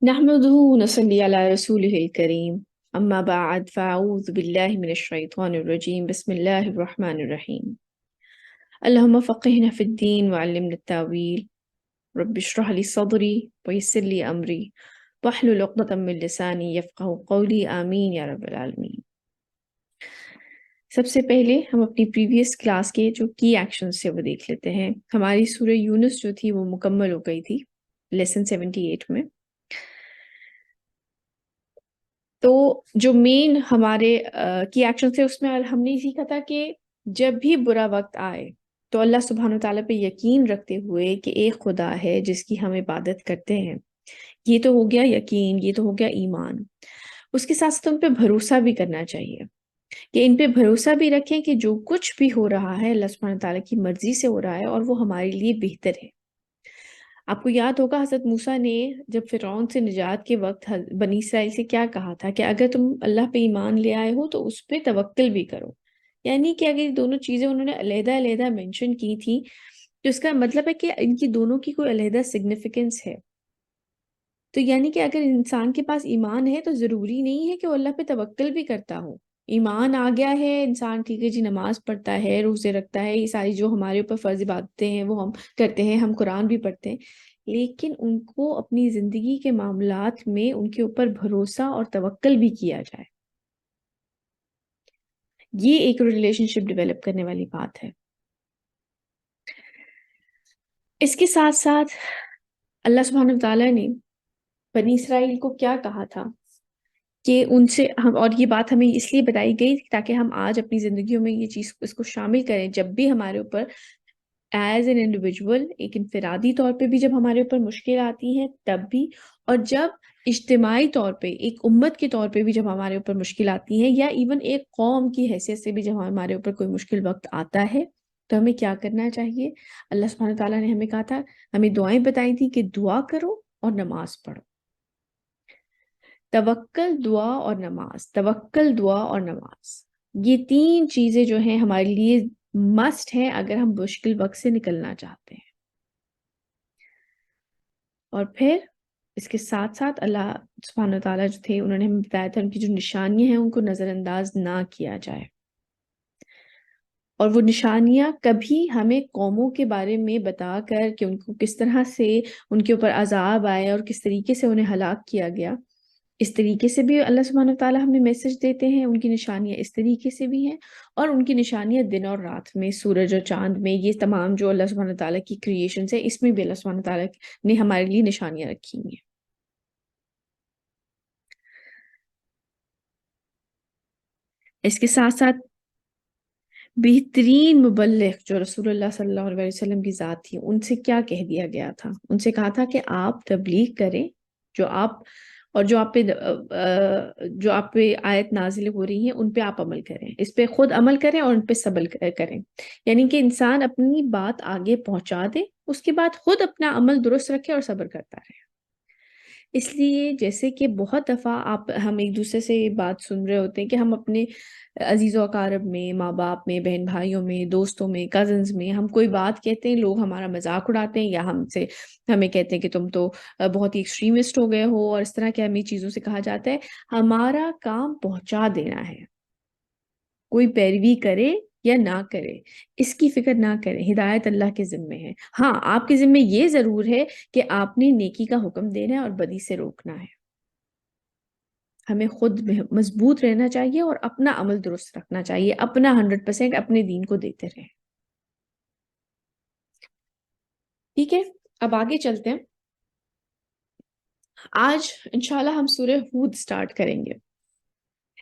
نحمده ونصلي على رسوله الكريم أما بعد فأعوذ بالله من الشيطان الرجيم بسم الله الرحمن الرحيم اللهم فقهنا في الدين وعلمنا التاويل رب اشرح لي صدري ويسر لي أمري واحلل عقدة من لساني يفقهوا قولي آمین یا رب العالمین۔ سب سے پہلے ہم اپنی پریویس کلاس کے جو کی ایکشنز تھے وہ دیکھ لیتے ہیں۔ ہماری سورہ یونس جو تھی وہ مکمل ہو گئی تھی لیسن 78 میں۔ تو جو مین ہمارے کی ایکشن تھے اس میں ہم نے سیکھا تھا کہ جب بھی برا وقت آئے تو اللہ سبحانہ وتعالیٰ پہ یقین رکھتے ہوئے کہ ایک خدا ہے جس کی ہم عبادت کرتے ہیں، یہ تو ہو گیا یقین، یہ تو ہو گیا ایمان۔ اس کے ساتھ ساتھ ان پہ بھروسہ بھی کرنا چاہیے کہ ان پہ بھروسہ بھی رکھیں کہ جو کچھ بھی ہو رہا ہے اللہ سبحانہ وتعالیٰ کی مرضی سے ہو رہا ہے اور وہ ہمارے لیے بہتر ہے۔ آپ کو یاد ہوگا حضرت موسیٰ نے جب فرعون سے نجات کے وقت بنی اسرائیل سے کیا کہا تھا کہ اگر تم اللہ پہ ایمان لے آئے ہو تو اس پہ توکل بھی کرو، یعنی کہ اگر یہ دونوں چیزیں انہوں نے علیحدہ علیحدہ مینشن کی تھی تو اس کا مطلب ہے کہ ان کی دونوں کی کوئی علیحدہ سگنیفیکنس ہے۔ تو یعنی کہ اگر انسان کے پاس ایمان ہے تو ضروری نہیں ہے کہ وہ اللہ پہ توکل بھی کرتا ہو۔ ایمان آ گیا ہے انسان، ٹھیک ہے جی، نماز پڑھتا ہے، روزے رکھتا ہے، یہ ساری جو ہمارے اوپر فرض عبادتیں ہیں وہ ہم کرتے ہیں، ہم قرآن بھی پڑھتے ہیں، لیکن ان کو اپنی زندگی کے معاملات میں ان کے اوپر بھروسہ اور توکل بھی کیا جائے، یہ ایک ریلیشن شپ ڈیولپ کرنے والی بات ہے۔ اس کے ساتھ ساتھ اللہ سبحانہ وتعالیٰ نے بنی اسرائیل کو کیا کہا تھا کہ ان سے ہم، اور یہ بات ہمیں اس لیے بتائی گئی تاکہ ہم آج اپنی زندگیوں میں یہ چیز اس کو شامل کریں، جب بھی ہمارے اوپر ایز این انڈیویجول، ایک انفرادی طور پہ بھی جب ہمارے اوپر مشکل آتی ہے تب بھی، اور جب اجتماعی طور پہ ایک امت کے طور پہ بھی جب ہمارے اوپر مشکل آتی ہے، یا ایون ایک قوم کی حیثیت سے بھی جب ہمارے اوپر کوئی مشکل وقت آتا ہے تو ہمیں کیا کرنا چاہیے۔ اللہ سبحانہ تعالیٰ نے ہمیں کہا تھا، ہمیں دعائیں بتائی تھی کہ دعا کرو اور نماز پڑھو۔ توکل، دعا اور نماز، توکل، دعا اور نماز، یہ تین چیزیں جو ہیں ہمارے لیے مسٹ ہیں اگر ہم مشکل وقت سے نکلنا چاہتے ہیں۔ اور پھر اس کے ساتھ ساتھ اللہ سبحانہ وتعالیٰ جو تھے انہوں نے ہمیں بتایا تھا ان کی جو نشانیاں ہیں ان کو نظر انداز نہ کیا جائے، اور وہ نشانیاں کبھی ہمیں قوموں کے بارے میں بتا کر کہ ان کو کس طرح سے ان کے اوپر عذاب آئے اور کس طریقے سے انہیں ہلاک کیا گیا، اس طریقے سے بھی اللہ سبحانہ وتعالیٰ ہمیں میسج دیتے ہیں، ان کی نشانیاں اس طریقے سے بھی ہیں، اور ان کی نشانیاں دن اور رات میں، سورج اور چاند میں، یہ تمام جو اللہ سبحانہ وتعالیٰ کی کریشنز ہیں اس میں بھی اللہ سبحانہ وتعالیٰ نے ہمارے لیے نشانیاں رکھی ہیں۔ اس کے ساتھ ساتھ بہترین مبلغ جو رسول اللہ صلی اللہ علیہ وسلم کی ذات تھی، ان سے کیا کہہ دیا گیا تھا؟ ان سے کہا تھا کہ آپ تبلیغ کریں، جو آپ اور جو آپ پہ آیت نازل ہو رہی ہیں ان پہ آپ عمل کریں، اس پہ خود عمل کریں اور ان پہ صبر کریں، یعنی کہ انسان اپنی بات آگے پہنچا دے، اس کے بعد خود اپنا عمل درست رکھے اور صبر کرتا رہے۔ اس لیے جیسے کہ بہت دفعہ ہم ایک دوسرے سے یہ بات سن رہے ہوتے ہیں کہ ہم اپنے عزیز و اقارب میں، ماں باپ میں، بہن بھائیوں میں، دوستوں میں، کزنز میں ہم کوئی بات کہتے ہیں، لوگ ہمارا مذاق اڑاتے ہیں یا ہمیں کہتے ہیں کہ تم تو بہت ہی ایکسٹریمسٹ ہو گئے ہو، اور اس طرح کے ہمیں چیزوں سے کہا جاتا ہے۔ ہمارا کام پہنچا دینا ہے، کوئی پیروی کرے یا نہ کرے اس کی فکر نہ کریں، ہدایت اللہ کے ذمے ہے۔ ہاں، آپ کے ذمے یہ ضرور ہے کہ آپ نے نیکی کا حکم دینا ہے اور بدی سے روکنا ہے۔ ہمیں خود مضبوط رہنا چاہیے اور اپنا عمل درست رکھنا چاہیے، اپنا 100% اپنے دین کو دیتے رہیں۔ ٹھیک ہے، اب آگے چلتے ہیں۔ آج انشاءاللہ ہم سورہ ہود سٹارٹ کریں گے۔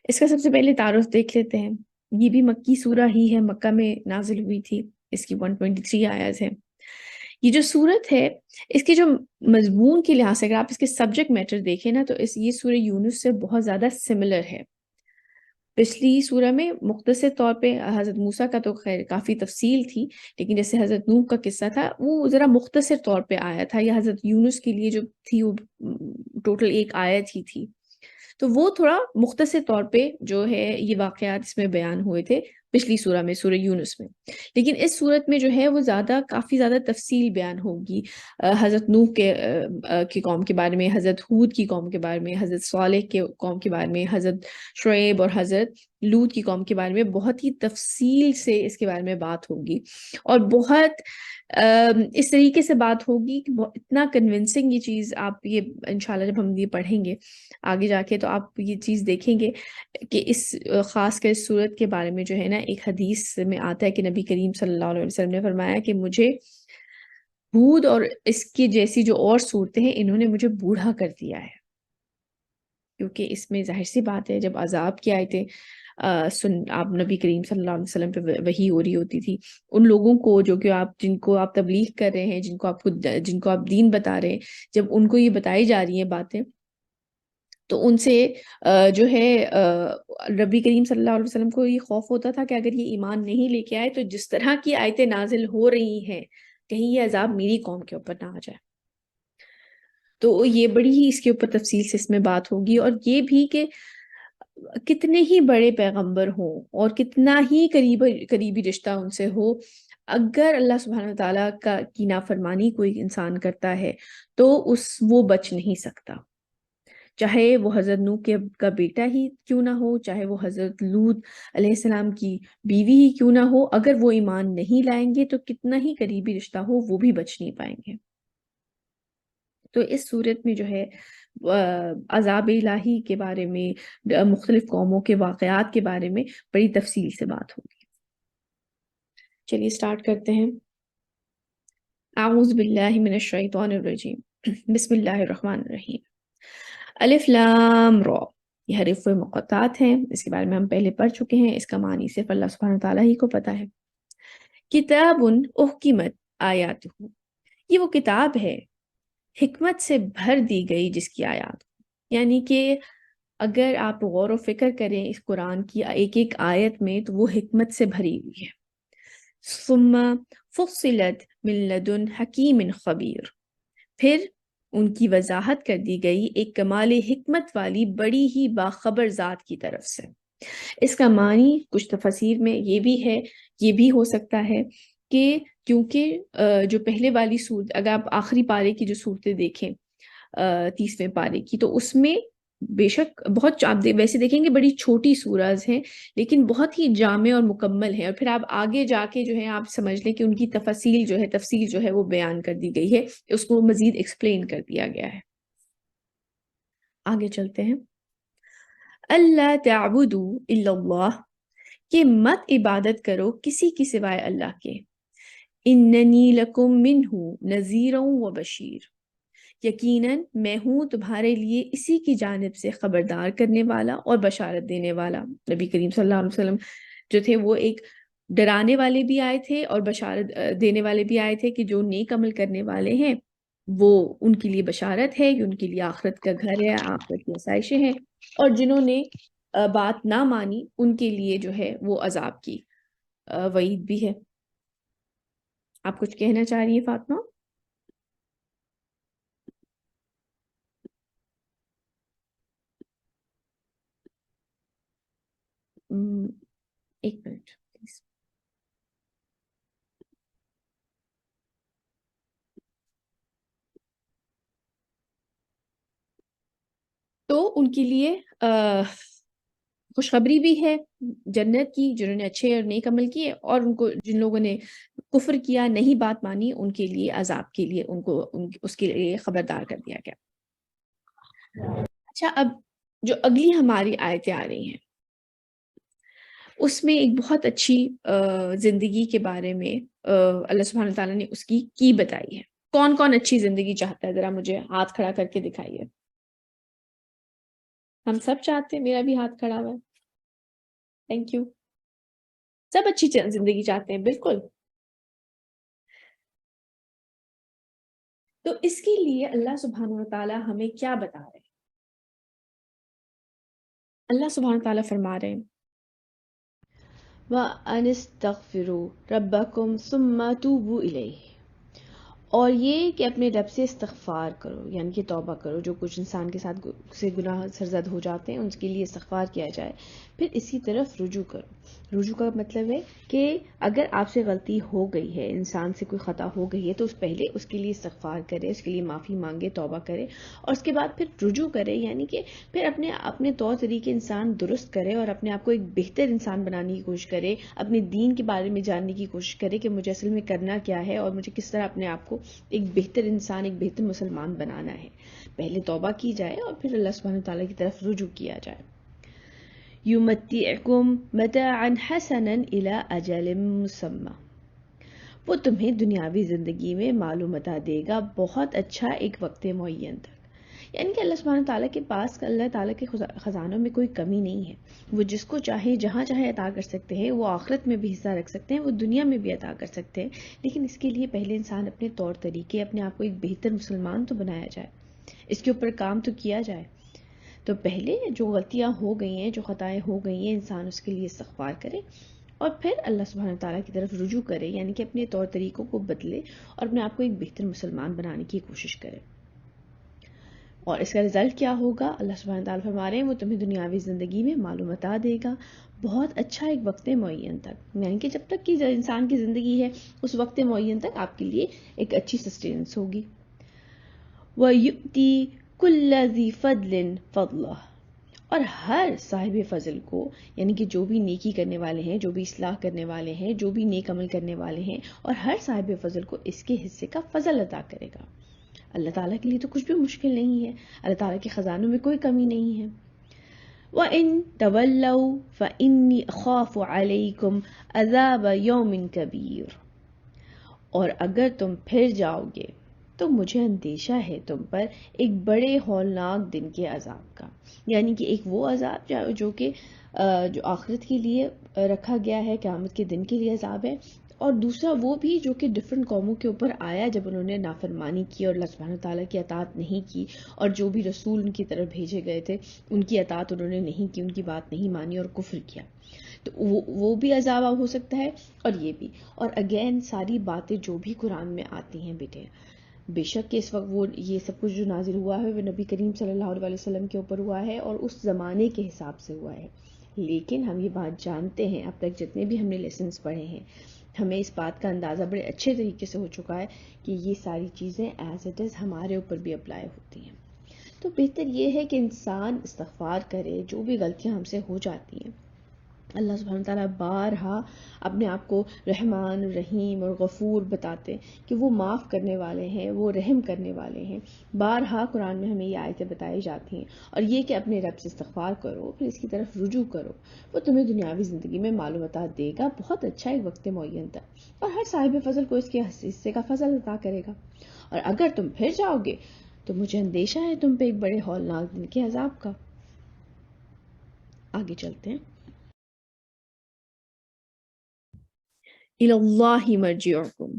اس کا سب سے پہلے تعارف دیکھ لیتے ہیں۔ یہ بھی مکی سورہ ہی ہے، مکہ میں نازل ہوئی تھی، اس کی 123 آیات ہیں۔ یہ جو سورت ہے اس کے جو مضمون کے لحاظ سے اگر آپ اس کے سبجیکٹ میٹر دیکھیں نا تو یہ سورہ یونس سے بہت زیادہ سملر ہے۔ پچھلی سورہ میں مختصر طور پہ حضرت موسیٰ کا تو خیر کافی تفصیل تھی، لیکن جیسے حضرت نوح کا قصہ تھا وہ ذرا مختصر طور پہ آیا تھا، یا حضرت یونس کے لیے جو تھی وہ ٹوٹل ایک آیت ہی تھی، تو وہ تھوڑا مختصر طور پہ جو ہے یہ واقعات اس میں بیان ہوئے تھے۔ پچھلی سورہ میں، سورہ یونس میں. لیکن اس صورت میں جو ہے وہ کافی زیادہ تفصیل بیان ہوگی حضرت نوح کی قوم کے بارے میں، حضرت ہود کی قوم کے بارے میں، حضرت صالح کے قوم کے بارے میں، حضرت شعیب اور حضرت لوط کی قوم کے بارے میں بہت ہی تفصیل سے اس کے بارے میں بات ہوگی، اور بہت اس طریقے سے بات ہوگی کہ اتنا کنونسنگ یہ چیز. آپ یہ انشاءاللہ جب ہم یہ پڑھیں گے آگے جا کے تو آپ یہ چیز دیکھیں گے کہ خاص کر اس صورت کے بارے میں جو ہے نا، ایک حدیث میں آتا ہے کہ نبی کریم صلی اللہ علیہ وسلم نے فرمایا کہ مجھے ہود اور اس کی جیسی جو اور صورتیں ہیں انہوں نے مجھے بوڑھا کر دیا ہے. کیونکہ اس میں ظاہر سی بات ہے جب عذاب کی آیتیں آپ نبی کریم صلی اللہ علیہ وسلم پہ وحی ہو رہی ہوتی تھی، ان لوگوں کو جن کو آپ تبلیغ کر رہے ہیں، جن کو آپ دین بتا رہے ہیں، جب ان کو یہ بتائی جا رہی ہیں باتیں، تو ان سے جو ہے نبی کریم صلی اللہ علیہ وسلم کو یہ خوف ہوتا تھا کہ اگر یہ ایمان نہیں لے کے آئے تو جس طرح کی آیتیں نازل ہو رہی ہیں کہیں یہ عذاب میری قوم کے اوپر نہ آ جائے. تو یہ بڑی ہی اس کے اوپر تفصیل سے اس میں بات ہوگی، اور یہ بھی کہ کتنے ہی بڑے پیغمبر ہوں اور کتنا ہی قریبی رشتہ ان سے ہو، اگر اللہ سبحانہ تعالیٰ کی نافرمانی کوئی انسان کرتا ہے تو وہ بچ نہیں سکتا، چاہے وہ حضرت نوح کا بیٹا ہی کیوں نہ ہو، چاہے وہ حضرت لوط علیہ السلام کی بیوی ہی کیوں نہ ہو. اگر وہ ایمان نہیں لائیں گے تو کتنا ہی قریبی رشتہ ہو وہ بھی بچ نہیں پائیں گے. تو اس صورت میں جو ہے عذاب الہی کے بارے میں، مختلف قوموں کے واقعات کے بارے میں بڑی تفصیل سے بات ہوگی. چلیے سٹارٹ کرتے ہیں. اعوذ باللہ من الشیطان الرجیم، بسم اللہ الرحمن الرحیم. الف لام را، یہ حروف مقطعات ہیں، اس کے بارے میں ہم پہلے پڑھ چکے ہیں، اس کا معنی صرف اللہ سبحانہ تعالیٰ ہی کو پتہ ہے. کتاب احکمت آیاتہ، یہ وہ کتاب ہے حکمت سے بھر دی گئی جس کی آیات، یعنی کہ اگر آپ غور و فکر کریں اس قرآن کی ایک ایک آیت میں تو وہ حکمت سے بھری ہوئی ہے. ثم فصلت من لدن حکیم خبیر، پھر ان کی وضاحت کر دی گئی ایک کمال حکمت والی بڑی ہی باخبر ذات کی طرف سے. اس کا معنی کچھ تفسیر میں یہ بھی ہے، یہ بھی ہو سکتا ہے کہ کیونکہ جو پہلے والی صورت، اگر آپ آخری پارے کی جو صورتیں دیکھیں 30ویں پارے کی، تو اس میں بے شک بہت آپ ویسے دیکھیں گے بڑی چھوٹی سورز ہیں لیکن بہت ہی جامع اور مکمل ہیں، اور پھر آپ آگے جا کے جو ہے آپ سمجھ لیں کہ ان کی تفصیل جو ہے وہ بیان کر دی گئی ہے، اس کو مزید ایکسپلین کر دیا گیا ہے. آگے چلتے ہیں. اللہ تعبدوا الا اللہ، کہ مت عبادت کرو کسی کی سوائے اللہ کے. اننی لکم منہ نذیر و بشیر، یقیناً میں ہوں تمہارے لیے اسی کی جانب سے خبردار کرنے والا اور بشارت دینے والا. نبی کریم صلی اللہ علیہ وسلم جو تھے وہ ایک ڈرانے والے بھی آئے تھے اور بشارت دینے والے بھی آئے تھے کہ جو نیک عمل کرنے والے ہیں وہ ان کے لیے بشارت ہے کہ ان کے لیے آخرت کا گھر ہے، آخرت کی آسائشیں ہیں، اور جنہوں نے بات نہ مانی ان کے لیے جو ہے وہ عذاب کی وعید بھی ہے. آپ کچھ کہنا چاہ رہی ہیں فاطمہ؟ ایک منٹ پلیز. تو ان کے لیے خوشخبری بھی ہے جنت کی، جنہوں نے اچھے اور نیک عمل کیے، اور ان کو جن لوگوں نے کفر کیا، نہیں بات مانی، ان کے لیے عذاب کے لیے اس کے لیے خبردار کر دیا گیا. اچھا، اب جو اگلی ہماری آیتیں آ رہی ہیں اس میں ایک بہت اچھی زندگی کے بارے میں اللہ سبحانہ تعالیٰ نے اس کی بتائی ہے. کون کون اچھی زندگی چاہتا ہے؟ ذرا مجھے ہاتھ کھڑا کر کے دکھائیے. ہم سب چاہتے ہیں، میرا بھی ہاتھ کھڑا ہوا ہے. Thank you. سب اچھی زندگی چاہتے ہیں، بالکل. تو اس کے لیے اللہ سبحانہ تعالیٰ ہمیں کیا بتا رہے ہیں؟ اللہ سبحانہ تعالیٰ فرما رہے ہیں وَأَنِ اسْتَغْفِرُوا رَبَّكُمْ ثُمَّ تُوبُوا إِلَيْهِ، اور یہ کہ اپنے رب سے استغفار کرو، یعنی کہ توبہ کرو. جو کچھ انسان کے ساتھ سے گناہ سرزد ہو جاتے ہیں ان کے لیے استغفار کیا جائے، پھر اسی طرف رجوع کرو. رجوع کا مطلب ہے کہ اگر آپ سے غلطی ہو گئی ہے، انسان سے کوئی خطا ہو گئی ہے، تو اس پہلے اس کے لیے استغفار کرے، اس کے لیے معافی مانگے، توبہ کرے، اور اس کے بعد پھر رجوع کرے، یعنی کہ پھر اپنے طور طریقے انسان درست کرے اور اپنے آپ کو ایک بہتر انسان بنانے کی کوشش کرے، اپنے دین کے بارے میں جاننے کی کوشش کرے کہ مجھے اصل میں کرنا کیا ہے اور مجھے کس طرح اپنے آپ کو ایک بہتر انسان، ایک بہتر مسلمان بنانا ہے. پہلے توبہ کی جائے اور پھر اللہ سبحانہ تعالیٰ کی طرف رجوع کیا جائے. یمتعکم متاعا حسنا الی اجل مسمی، وہ تمہیں دنیاوی زندگی میں مال و متاع دے گا بہت اچھا ایک وقت معین تک. یعنی کہ اللہ سبحانہ تعالیٰ کے پاس، اللہ تعالیٰ کے خزانوں میں کوئی کمی نہیں ہے. وہ جس کو چاہے جہاں چاہے عطا کر سکتے ہیں. وہ آخرت میں بھی حصہ رکھ سکتے ہیں، وہ دنیا میں بھی عطا کر سکتے ہیں، لیکن اس کے لیے پہلے انسان اپنے طور طریقے، اپنے آپ کو ایک بہتر مسلمان تو بنایا جائے، اس کے اوپر کام تو کیا جائے. تو پہلے جو غلطیاں ہو گئی ہیں، جو خطائیں ہو گئی ہیں، انسان اس کے لیے استغفار کرے اور پھر اللہ سبحانہ تعالیٰ کی طرف رجوع کرے، یعنی کہ اپنے طور طریقوں کو بدلے اور اپنے آپ کو ایک بہتر مسلمان بنانے کی کوشش کرے. اور اس کا رزلٹ کیا ہوگا؟ اللہ سبحانہ تعالیٰ فرما رہے ہیں وہ تمہیں دنیاوی زندگی میں مال و متاع دے گا بہت اچھا ایک وقت معین تک. یعنی کہ جب تک کہ انسان کی زندگی ہے، اس وقت معین تک آپ کے لیے ایک اچھی سسٹیننس ہوگی. وَيُؤْتِي كُلَّ ذِي فَضْلٍ فَضْلَهُ، اور ہر صاحب فضل کو، یعنی کہ جو بھی نیکی کرنے والے ہیں، جو بھی اصلاح کرنے والے ہیں، جو بھی نیک عمل کرنے والے ہیں، اور ہر صاحب فضل کو اس کے حصے کا فضل عطا کرے گا. اللہ تعالیٰ کے لیے تو کچھ بھی مشکل نہیں ہے، اللہ تعالیٰ کے خزانوں میں کوئی کمی نہیں ہے. وَإِن تَوَلَّوْا فَإِنِّي أَخَافُ عَلَيْكُمْ عَذَابَ يَوْمٍ كَبِيرٍ، اور اگر تم پھر جاؤ گے تو مجھے اندیشہ ہے تم پر ایک بڑے ہولناک دن کے عذاب کا. یعنی کہ ایک وہ عذاب جو کہ جو آخرت کے لیے رکھا گیا ہے، قیامت کے دن کے لیے عذاب ہے، اور دوسرا وہ بھی جو کہ ڈفرینٹ قوموں کے اوپر آیا جب انہوں نے نافرمانی کی اور اللہ سبحانہ تعالیٰ کی اطاعت نہیں کی، اور جو بھی رسول ان کی طرف بھیجے گئے تھے ان کی اطاعت انہوں نے نہیں کی، ان کی بات نہیں مانی اور کفر کیا. تو وہ بھی عذاب ہو سکتا ہے اور یہ بھی. اور اگین ساری باتیں جو بھی قرآن میں آتی ہیں بیٹے، بے شک کہ اس وقت وہ یہ سب کچھ جو نازل ہوا ہے وہ نبی کریم صلی اللہ علیہ وسلم کے اوپر ہوا ہے اور اس زمانے کے حساب سے ہوا ہے. لیکن ہم یہ بات جانتے ہیں، اب تک جتنے بھی ہم نے لیسنز پڑھے ہیں، ہمیں اس بات کا اندازہ بڑے اچھے طریقے سے ہو چکا ہے کہ یہ ساری چیزیں ایز اٹ از ہمارے اوپر بھی اپلائی ہوتی ہیں. تو بہتر یہ ہے کہ انسان استغفار کرے جو بھی غلطیاں ہم سے ہو جاتی ہیں. اللہ سبحانہ تعالیٰ بارہا اپنے آپ کو رحمان، رحیم اور غفور بتاتے کہ وہ معاف کرنے والے ہیں، وہ رحم کرنے والے ہیں. بارہا قرآن میں ہمیں یہ آیتیں بتائی جاتی ہیں. اور یہ کہ اپنے رب سے استغفار کرو، پھر اس کی طرف رجوع کرو، وہ تمہیں دنیاوی زندگی میں مال و متاع دے گا بہت اچھا ایک وقت معین تک، اور ہر صاحب فضل کو اس کے حصے کا فضل عطا کرے گا. اور اگر تم پھر جاؤ گے تو مجھے اندیشہ ہے تم پہ ایک بڑے ہولناک دن کے عذاب کا. آگے چلتے ہیں. الی اللہ مرجعکم،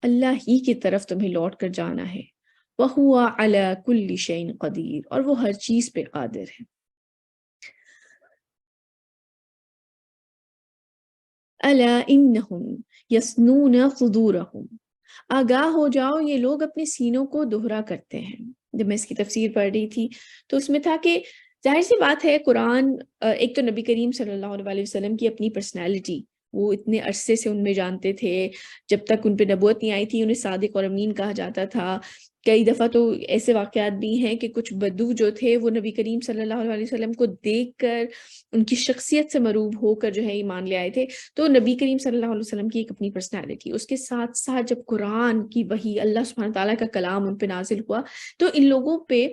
اللہ ہی کی طرف تمہیں لوٹ کر جانا ہے. وَهُوَ عَلَى كُلِّ شَيْءٍ قدیر، اور وہ ہر چیز پہ قادر ہے. الا انہم یسنون صدورہم، آگاہ ہو جاؤ یہ لوگ اپنے سینوں کو دوہرا کرتے ہیں. جب میں اس کی تفسیر پڑھ رہی تھی تو اس میں تھا کہ ظاہر سی بات ہے قرآن ایک تو نبی کریم صلی اللہ علیہ وسلم کی اپنی پرسنالٹی، وہ اتنے عرصے سے ان میں جانتے تھے، جب تک ان پہ نبوت نہیں آئی تھی انہیں صادق اور امین کہا جاتا تھا. کئی دفعہ تو ایسے واقعات بھی ہیں کہ کچھ بدو جو تھے وہ نبی کریم صلی اللہ علیہ وسلم کو دیکھ کر ان کی شخصیت سے مروب ہو کر جو ہے ایمان لے آئے تھے. تو نبی کریم صلی اللہ علیہ وسلم کی ایک اپنی پرسنالٹی، اس کے ساتھ ساتھ جب قرآن کی وحی، اللہ سبحانہ تعالیٰ کا کلام ان پہ نازل ہوا تو ان لوگوں پہ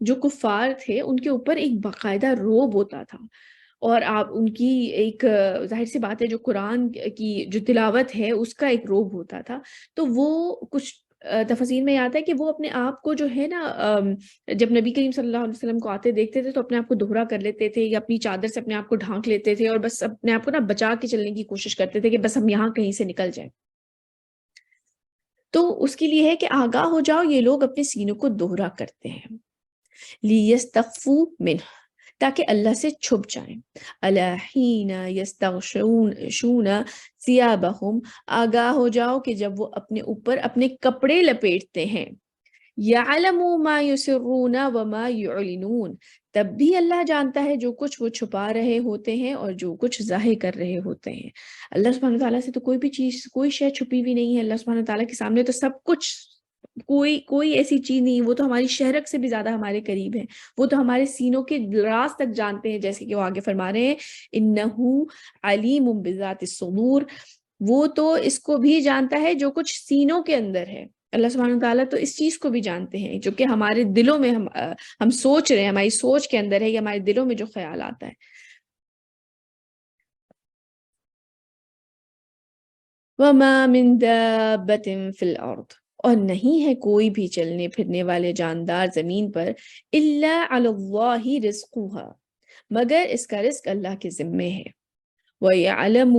جو کفار تھے ان کے اوپر ایک باقاعدہ رعب ہوتا تھا. اور آپ ان کی ایک ظاہر سی بات ہے جو قرآن کی جو تلاوت ہے اس کا ایک رعب ہوتا تھا. تو وہ کچھ تفسیر میں آتا ہے کہ وہ اپنے آپ کو جو ہے نا جب نبی کریم صلی اللہ علیہ وسلم کو آتے دیکھتے تھے تو اپنے آپ کو دوہرا کر لیتے تھے یا اپنی چادر سے اپنے آپ کو ڈھانک لیتے تھے اور بس اپنے آپ کو نا بچا کے چلنے کی کوشش کرتے تھے کہ بس ہم یہاں کہیں سے نکل جائیں. تو اس کے لیے ہے کہ آگاہ ہو جاؤ یہ لوگ اپنے سینوں کو دوہرا کرتے ہیں. لیستخفوا منہ، تاکہ اللہ سے چھپ جائیں. الا حین یستغشون ثیابہم، آگاہ ہو جاؤ کہ جب وہ اپنے اوپر اپنے کپڑے لپیٹتے ہیں. یعلم ما یسرون وما یعلنون، تب بھی اللہ جانتا ہے جو کچھ وہ چھپا رہے ہوتے ہیں اور جو کچھ ظاہر کر رہے ہوتے ہیں۔ اللہ سبحانہ تعالیٰ سے تو کوئی بھی چیز، کوئی شے چھپی ہوئی نہیں ہے۔ اللہ سبحانہ تعالیٰ کے سامنے تو سب کچھ، کوئی ایسی چیز نہیں، وہ تو ہماری شہرک سے بھی زیادہ ہمارے قریب ہے، وہ تو ہمارے سینوں کے راز تک جانتے ہیں، جیسے کہ وہ آگے فرما رہے ہیں انہو علیم بذات الصدور، وہ تو اس کو بھی جانتا ہے جو کچھ سینوں کے اندر ہے۔ اللہ سبحانہ تعالیٰ تو اس چیز کو بھی جانتے ہیں جو کہ ہمارے دلوں میں ہم سوچ رہے ہیں، ہماری سوچ کے اندر ہے، یا ہمارے دلوں میں جو خیال آتا ہے۔ وَمَا مِن دَابَّةٍ فِي الْأَرْضِ، اور نہیں ہے کوئی بھی چلنے پھرنے والے جاندار زمین پر، إِلَّا عَلَى اللَّهِ رِزْقُهَا، مگر اس کا رزق اللہ کے ذمے ہے۔ وَيَعْلَمُ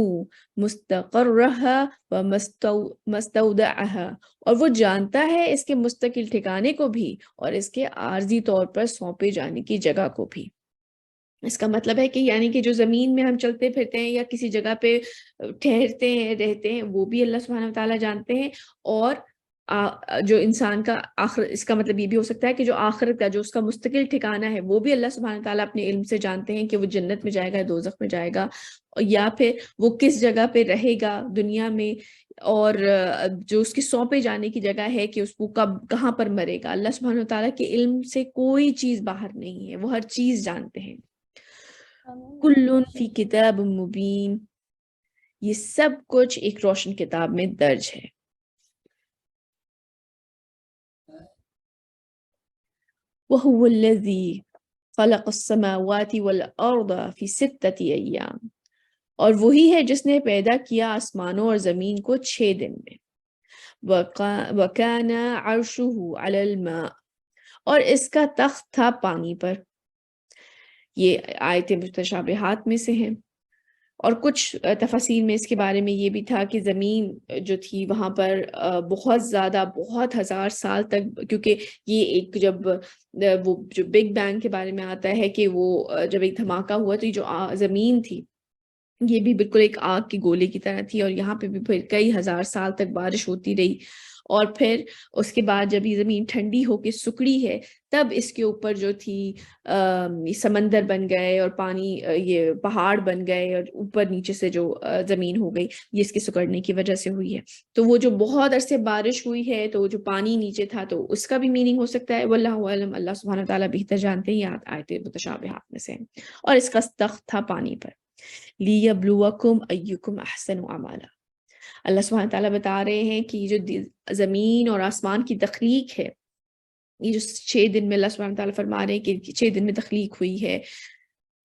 مُسْتَقَرَّهَا وَمُسْتَوْدَعَهَا، اور وہ جانتا ہے اس کے مستقل ٹھکانے کو بھی اور اس کے عارضی طور پر سونپے جانے کی جگہ کو بھی۔ اس کا مطلب ہے کہ یعنی کہ جو زمین میں ہم چلتے پھرتے ہیں یا کسی جگہ پہ ٹھہرتے ہیں، رہتے ہیں، وہ بھی اللہ سبحانہ وتعالیٰ جانتے ہیں، اور جو انسان کا آخر، اس کا مطلب یہ بھی ہو سکتا ہے کہ جو آخرت کا جو اس کا مستقل ٹھکانہ ہے وہ بھی اللہ سبحانہ تعالیٰ اپنے علم سے جانتے ہیں کہ وہ جنت میں جائے گا، دوزخ میں جائے گا، یا پھر وہ کس جگہ پہ رہے گا دنیا میں، اور جو اس کے سونپے جانے کی جگہ ہے کہ اس کو کب کہاں پر مرے گا۔ اللہ سبحانہ تعالیٰ کے علم سے کوئی چیز باہر نہیں ہے، وہ ہر چیز جانتے ہیں۔ کل فی کتاب مبین، یہ سب کچھ ایک روشن کتاب میں درج ہے۔ وَهُوَ الَّذِي خَلَقَ السَّمَاوَاتِ وَالْأَرْضَ فِي سِتَّةِ أَيَّامٍ، اور وہی ہے جس نے پیدا کیا آسمانوں اور زمین کو 6 دن میں۔ وَكَانَ عَرْشُهُ عَلَى الْمَاءِ، اور اس کا تخت تھا پانی پر۔ یہ آیت متشابہات میں سے ہیں، اور کچھ تفاصیل میں اس کے بارے میں یہ بھی تھا کہ زمین جو تھی وہاں پر بہت زیادہ، بہت ہزار سال تک، کیونکہ یہ ایک جب وہ جو بگ بینگ کے بارے میں آتا ہے کہ وہ جب ایک دھماکہ ہوا تو یہ جو زمین تھی یہ بھی بالکل ایک آگ کی گولے کی طرح تھی، اور یہاں پہ بھی پھر کئی ہزار سال تک بارش ہوتی رہی، اور پھر اس کے بعد جب یہ زمین ٹھنڈی ہو کے سکڑی ہے تب اس کے اوپر جو تھی سمندر بن گئے، اور پانی یہ پہاڑ بن گئے، اور اوپر نیچے سے جو زمین ہو گئی، یہ اس کے سکڑنے کی وجہ سے ہوئی ہے۔ تو وہ جو بہت عرصے بارش ہوئی ہے تو جو پانی نیچے تھا تو اس کا بھی میننگ ہو سکتا ہے، واللہ اعلم، اللہ سبحانہ تعالیٰ بہتر جانتے ہیں، یہ آیت متشابہات میں سے۔ اور اس کا تخت تھا پانی پر۔ لِيَبْلُوَكُمْ أَيُّكُمْ أَحْسَنُ عَمَلًا، اللہ سبحانہ تعالیٰ بتا رہے ہیں کہ یہ جو زمین اور آسمان کی تخلیق ہے، یہ جو 6 دن میں اللہ سبحانہ تعالیٰ فرما رہے ہیں کہ 6 دن میں تخلیق ہوئی ہے،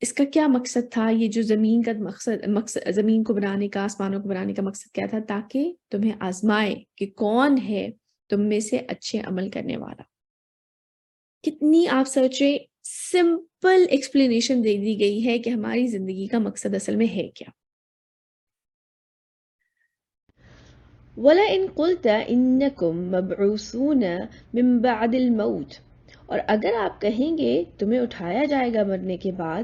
اس کا کیا مقصد تھا؟ یہ جو زمین کا مقصد زمین کو بنانے کا، آسمانوں کو بنانے کا مقصد کیا تھا؟ تاکہ تمہیں آزمائے کہ کون ہے تم میں سے اچھے عمل کرنے والا۔ کتنی آپ سوچیں سمپل ایکسپلینیشن دے دی گئی ہے کہ ہماری زندگی کا مقصد اصل میں ہے کیا۔ وَلَئِن قُلْتَ إِنَّكُمْ مَبْعُوثُونَ مِن بَعْدِ الْمَوْتِ، اور اگر آپ کہیں گے تمہیں اٹھایا جائے گا مرنے کے بعد،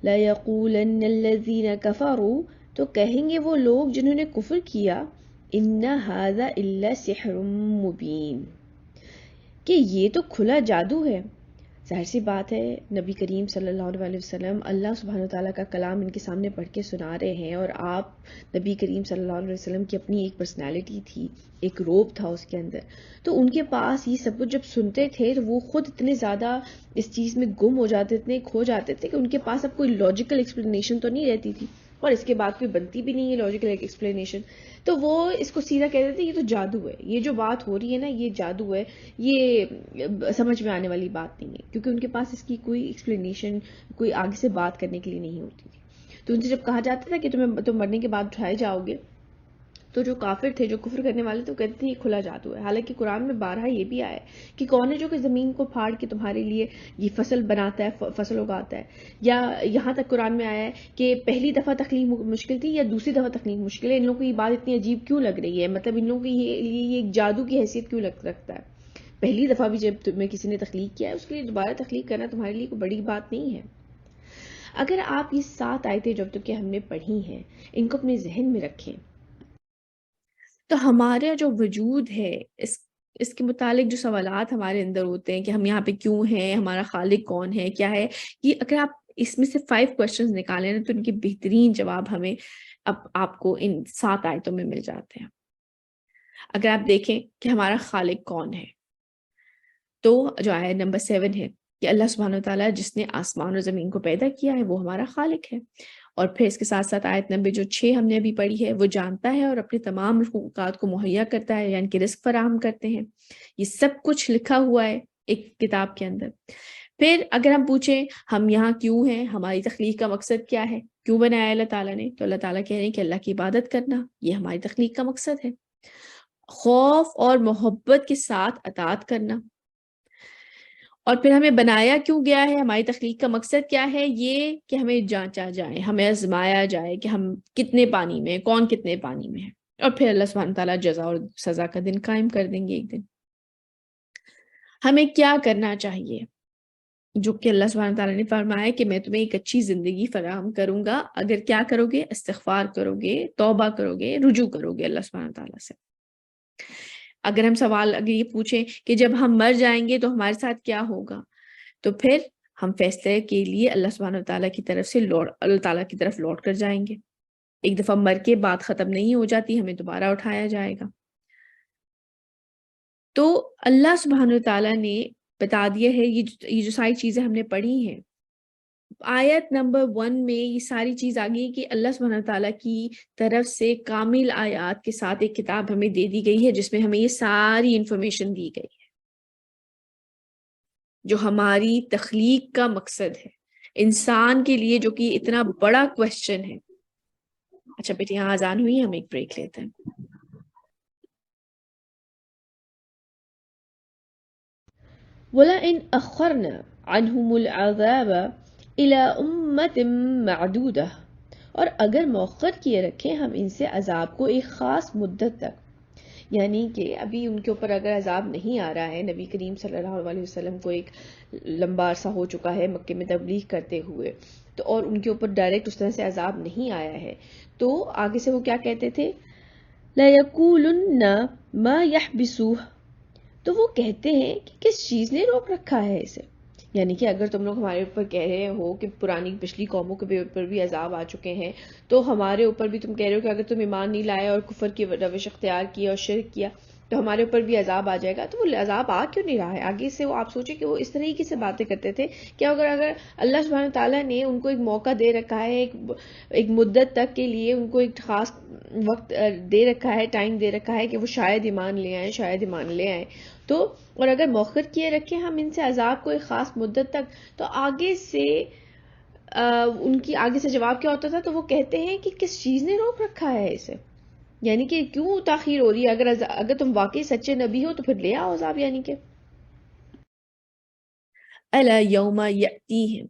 لَيَقُولَنَّ الَّذِينَ كَفَرُوا، تو کہیں گے وہ لوگ جنہوں نے کفر کیا، إِنَّ هَذَا إِلَّا سِحْرٌ مُبِينٌ، کہ یہ تو کھلا جادو ہے۔ ظاہر سی بات ہے، نبی کریم صلی اللہ علیہ وسلم اللہ سبحانہ وتعالیٰ کا کلام ان کے سامنے پڑھ کے سنا رہے ہیں، اور آپ نبی کریم صلی اللہ علیہ وسلم کی اپنی ایک پرسنالٹی تھی، ایک روب تھا اس کے اندر، تو ان کے پاس یہ سب کچھ جب سنتے تھے تو وہ خود اتنے زیادہ اس چیز میں گم ہو جاتے، اتنے کھو جاتے تھے کہ ان کے پاس اب کوئی لاجیکل ایکسپلینیشن تو نہیں رہتی تھی، اور اس کے بعد کوئی بنتی بھی نہیں ہے لاجیکل ایکسپلینیشن، تو وہ اس کو سیدھا کہتے تھے یہ تو جادو ہے، یہ جو بات ہو رہی ہے نا یہ جادو ہے، یہ سمجھ میں آنے والی بات نہیں ہے، کیونکہ ان کے پاس اس کی کوئی ایکسپلینیشن، کوئی آگے سے بات کرنے کے لیے نہیں ہوتی تھی۔ تو ان سے جب کہا جاتا تھا کہ تم مرنے کے بعد اٹھائے جاؤ گے، تو جو کافر تھے، جو کفر کرنے والے تو کہتے تھے یہ کھلا جادو ہے۔ حالانکہ قرآن میں بارہا یہ بھی آیا ہے کہ کون ہے جو کہ زمین کو پھاڑ کے تمہارے لیے یہ فصل بناتا ہے، فصل اگاتا ہے، یا یہاں تک قرآن میں آیا ہے کہ پہلی دفعہ تخلیق مشکل تھی یا دوسری دفعہ تخلیق مشکل ہے، ان لوگوں کو یہ بات اتنی عجیب کیوں لگ رہی ہے، مطلب ان لوگوں کو یہ ایک جادو کی حیثیت کیوں رکھتا ہے؟ پہلی دفعہ بھی جب تمہیں کسی نے تخلیق کیا ہے اس کے لیے دوبارہ تخلیق کرنا تمہارے لیے کوئی بڑی بات نہیں ہے۔ اگر آپ یہ 7 آیتیں جب تک کہ ہم نے پڑھی ہیں ان کو اپنے ذہن میں رکھیں، تو ہمارا جو وجود ہے اس کے متعلق جو سوالات ہمارے اندر ہوتے ہیں کہ ہم یہاں پہ کیوں ہیں، ہمارا خالق کون ہے، کیا ہے، یہ اگر آپ اس میں سے 5 کوشچنز نکالیں نا تو ان کے بہترین جواب ہمیں اب آپ کو ان 7 آیتوں میں مل جاتے ہیں۔ اگر آپ دیکھیں کہ ہمارا خالق کون ہے تو جو آیت نمبر 7 ہے کہ اللہ سبحانہ وتعالیٰ جس نے آسمان اور زمین کو پیدا کیا ہے وہ ہمارا خالق ہے، اور پھر اس کے ساتھ ساتھ آیت نمبر جو 6 ہم نے ابھی پڑھی ہے، وہ جانتا ہے اور اپنے تمام حقوقات کو مہیا کرتا ہے، یعنی کہ رزق فراہم کرتے ہیں۔ یہ سب کچھ لکھا ہوا ہے ایک کتاب کے اندر۔ پھر اگر ہم پوچھیں ہم یہاں کیوں ہیں، ہماری تخلیق کا مقصد کیا ہے، کیوں بنایا اللہ تعالیٰ نے، تو اللہ تعالیٰ کہہ رہے ہیں کہ اللہ کی عبادت کرنا یہ ہماری تخلیق کا مقصد ہے، خوف اور محبت کے ساتھ اطاعت کرنا۔ اور پھر ہمیں بنایا کیوں گیا ہے، ہماری تخلیق کا مقصد کیا ہے، یہ کہ ہمیں جانچا جائے، ہمیں آزمایا جائے کہ ہم کتنے پانی میں ہیں، کون کتنے پانی میں ہے، اور پھر اللہ سبحانہ تعالیٰ جزا اور سزا کا دن قائم کر دیں گے ایک دن۔ ہمیں کیا کرنا چاہیے، جو کہ اللہ سبحانہ تعالیٰ نے فرمایا کہ میں تمہیں ایک اچھی زندگی فراہم کروں گا اگر کیا کرو گے، استغفار کرو گے، توبہ کرو گے، رجوع کرو گے اللہ سبحانہ تعالیٰ سے۔ اگر ہم سوال اگر یہ پوچھیں کہ جب ہم مر جائیں گے تو ہمارے ساتھ کیا ہوگا، تو پھر ہم فیصلے کے لیے اللہ سبحانہ تعالیٰ کی طرف سے اللہ تعالیٰ کی طرف لوٹ کر جائیں گے۔ ایک دفعہ مر کے بات ختم نہیں ہو جاتی، ہمیں دوبارہ اٹھایا جائے گا۔ تو اللہ سبحانہ تعالیٰ نے بتا دیا ہے، یہ جو ساری چیزیں ہم نے پڑھی ہیں، آیت نمبر 1 میں یہ ساری چیز آ گئی کہ اللہ سبحانہ تعالیٰ کی طرف سے کامل آیات کے ساتھ ایک کتاب ہمیں دے دی گئی ہے جس میں ہمیں یہ ساری انفارمیشن دی گئی ہے جو ہماری تخلیق کا مقصد ہے انسان کے لیے، جو کہ اتنا بڑا کوشچن ہے۔ اچھا بیٹی یہاں اذان ہوئی ہے، ہم ایک بریک لیتے ہیں۔ وَلَئِنْ أَخَّرْنَا عَنْهُمُ الْعَذَابَ إِلَى أُمَّةٍ مَعْدُودَةٍ، اور اگر مؤخر کیے رکھیں ہم ان سے عذاب کو ایک خاص مدت تک، یعنی کہ ابھی ان کے اوپر اگر عذاب نہیں آ رہا ہے، نبی کریم صلی اللہ علیہ وسلم کو ایک لمبا عرصہ ہو چکا ہے مکے میں تبلیغ کرتے ہوئے، تو اور ان کے اوپر ڈائریکٹ اس طرح سے عذاب نہیں آیا ہے، تو آگے سے وہ کیا کہتے تھے، لَيَقُولُنَّ مَا يَحْبِسُهُ، تو وہ کہتے ہیں کہ کس چیز نے روک رکھا ہے اسے، یعنی کہ اگر تم لوگ ہمارے اوپر کہہ رہے ہو کہ پچھلی قوموں کے اوپر بھی عذاب آ چکے ہیں، تو ہمارے اوپر بھی تم کہہ رہے ہو کہ اگر تم ایمان نہیں لائے اور کفر کی روش اختیار کیا اور شرک کیا تو ہمارے اوپر بھی عذاب آ جائے گا، تو وہ عذاب آ کیوں نہیں رہا ہے؟ آگے سے وہ آپ سوچیں کہ وہ اس طریقے سے باتیں کرتے تھے کہ اگر اللہ سبحانہ تعالیٰ نے ان کو ایک موقع دے رکھا ہے، ایک مدت تک کے لیے ان کو ایک خاص وقت دے رکھا ہے، ٹائم دے رکھا ہے کہ وہ شاید ایمان لے آئیں، شاید ایمان لے آئیں، تو اور اگر مؤخر کیے رکھیں ہم ان سے عذاب کو ایک خاص مدت تک، تو آگے سے ان کی آگے سے جواب کیا ہوتا تھا، تو وہ کہتے ہیں کہ کس چیز نے روک رکھا ہے اسے، یعنی کہ کیوں تاخیر ہو رہی ہے، اگر تم واقعی سچے نبی ہو تو پھر لے آؤ عذاب، یعنی کہ الا یوم یاتیہم،